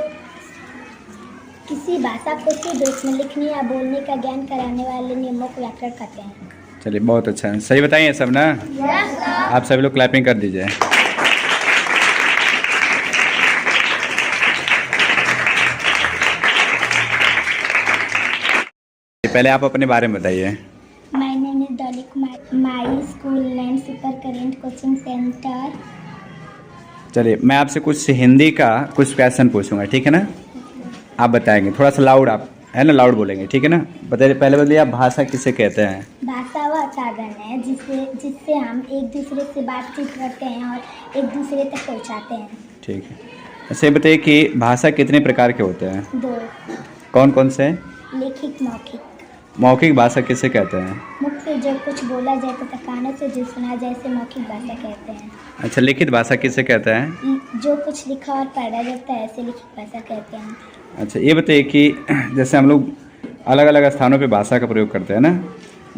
किसी भाषा को शुद्ध रूप में लिखने या बोलने का ज्ञान कराने वाले नियमों को व्याकरण कहते हैं। चलिए बहुत अच्छा है, सही बताइए सब ना। आप सभी लोग क्लैपिंग कर दीजिए। पहले आप अपने बारे में बताइए। My name is Dolly Kumar. My school named Super Current Coaching Center. चलिए मैं आपसे कुछ हिंदी का कुछ क्वेश्चन पूछूंगा, ठीक है ना। आप बताएंगे, थोड़ा सा लाउड आप है ना, लाउड बोलेंगे, ठीक है ना। बताइए, पहले बताइए आप भाषा किसे कहते हैं। भाषा वह साधन है जिससे हम एक दूसरे से बातचीत करते हैं और एक दूसरे तक पहुंचाते हैं। ठीक है, ऐसे बताइए कि भाषा कितने प्रकार के होते हैं। 2 कौन कौन से। लिखित मौखिक। मौखिक भाषा किसे कहते हैं। मुख से जो कुछ बोला जाए तथा कानों से जो सुना जाए इसे मौखिक भाषा कहते हैं। अच्छा, लिखित भाषा किसे कहते हैं। जो कुछ लिखा और पढ़ा जाता है इसे लिखित भाषा कहते हैं। अच्छा, ये बताइए कि जैसे हम लोग अलग अलग स्थानों पे भाषा का प्रयोग करते हैं ना,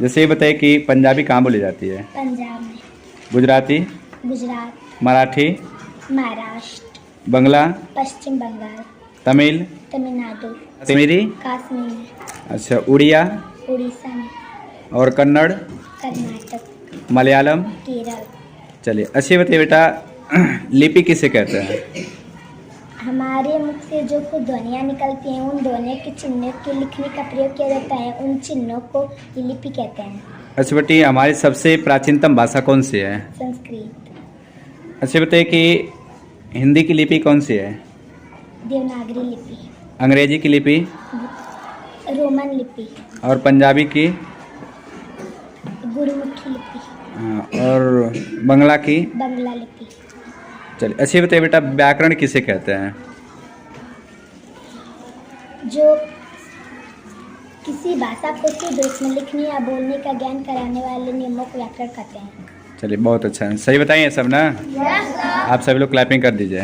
जैसे ये बताइए कि पंजाबी कहाँ बोली जाती है? पंजाब में, गुजराती, गुजरात, मराठी, महाराष्ट्र, बंगला, पश्चिम बंगाल, तमिल, तमिलनाडु, कश्मीरी, कश्मीर में, अच्छा उड़िया उड़ीसा में, और कन्नड़, कर्नाटक, मलयालम। केरल। चलिए, अच्छी बताइए बेटा, लिपि किसे कहते हैं? हमारे मुख से जो खुद ध्वनियाँ निकलती हैं उन ध्वनियों के चिन्हों के लिखने का प्रयोग किया जाता है, उन चिन्हों को ही लिपि कहते हैं। अच्छा बेटी, हमारी सबसे प्राचीनतम भाषा कौन सी है? संस्कृत। अच्छा बताइए कि हिंदी की लिपि कौन सी है? देवनागरी लिपि, अंग्रेजी की लिपि, रोमन लिपि, और पंजाबी की, गुरुमुखी लिपि, और बंगला की। बंगला लिपि। चलिए, अच्छी बताइए बेटा, व्याकरण किसे कहते हैं? जो किसी भाषा को शुद्ध रूप में लिखने या बोलने का ज्ञान कराने वाले नियमों को व्याकरण कहते हैं। चलिए, बहुत अच्छा है, सही बताइए सब ना। आप सभी लोग क्लैपिंग कर दीजिए।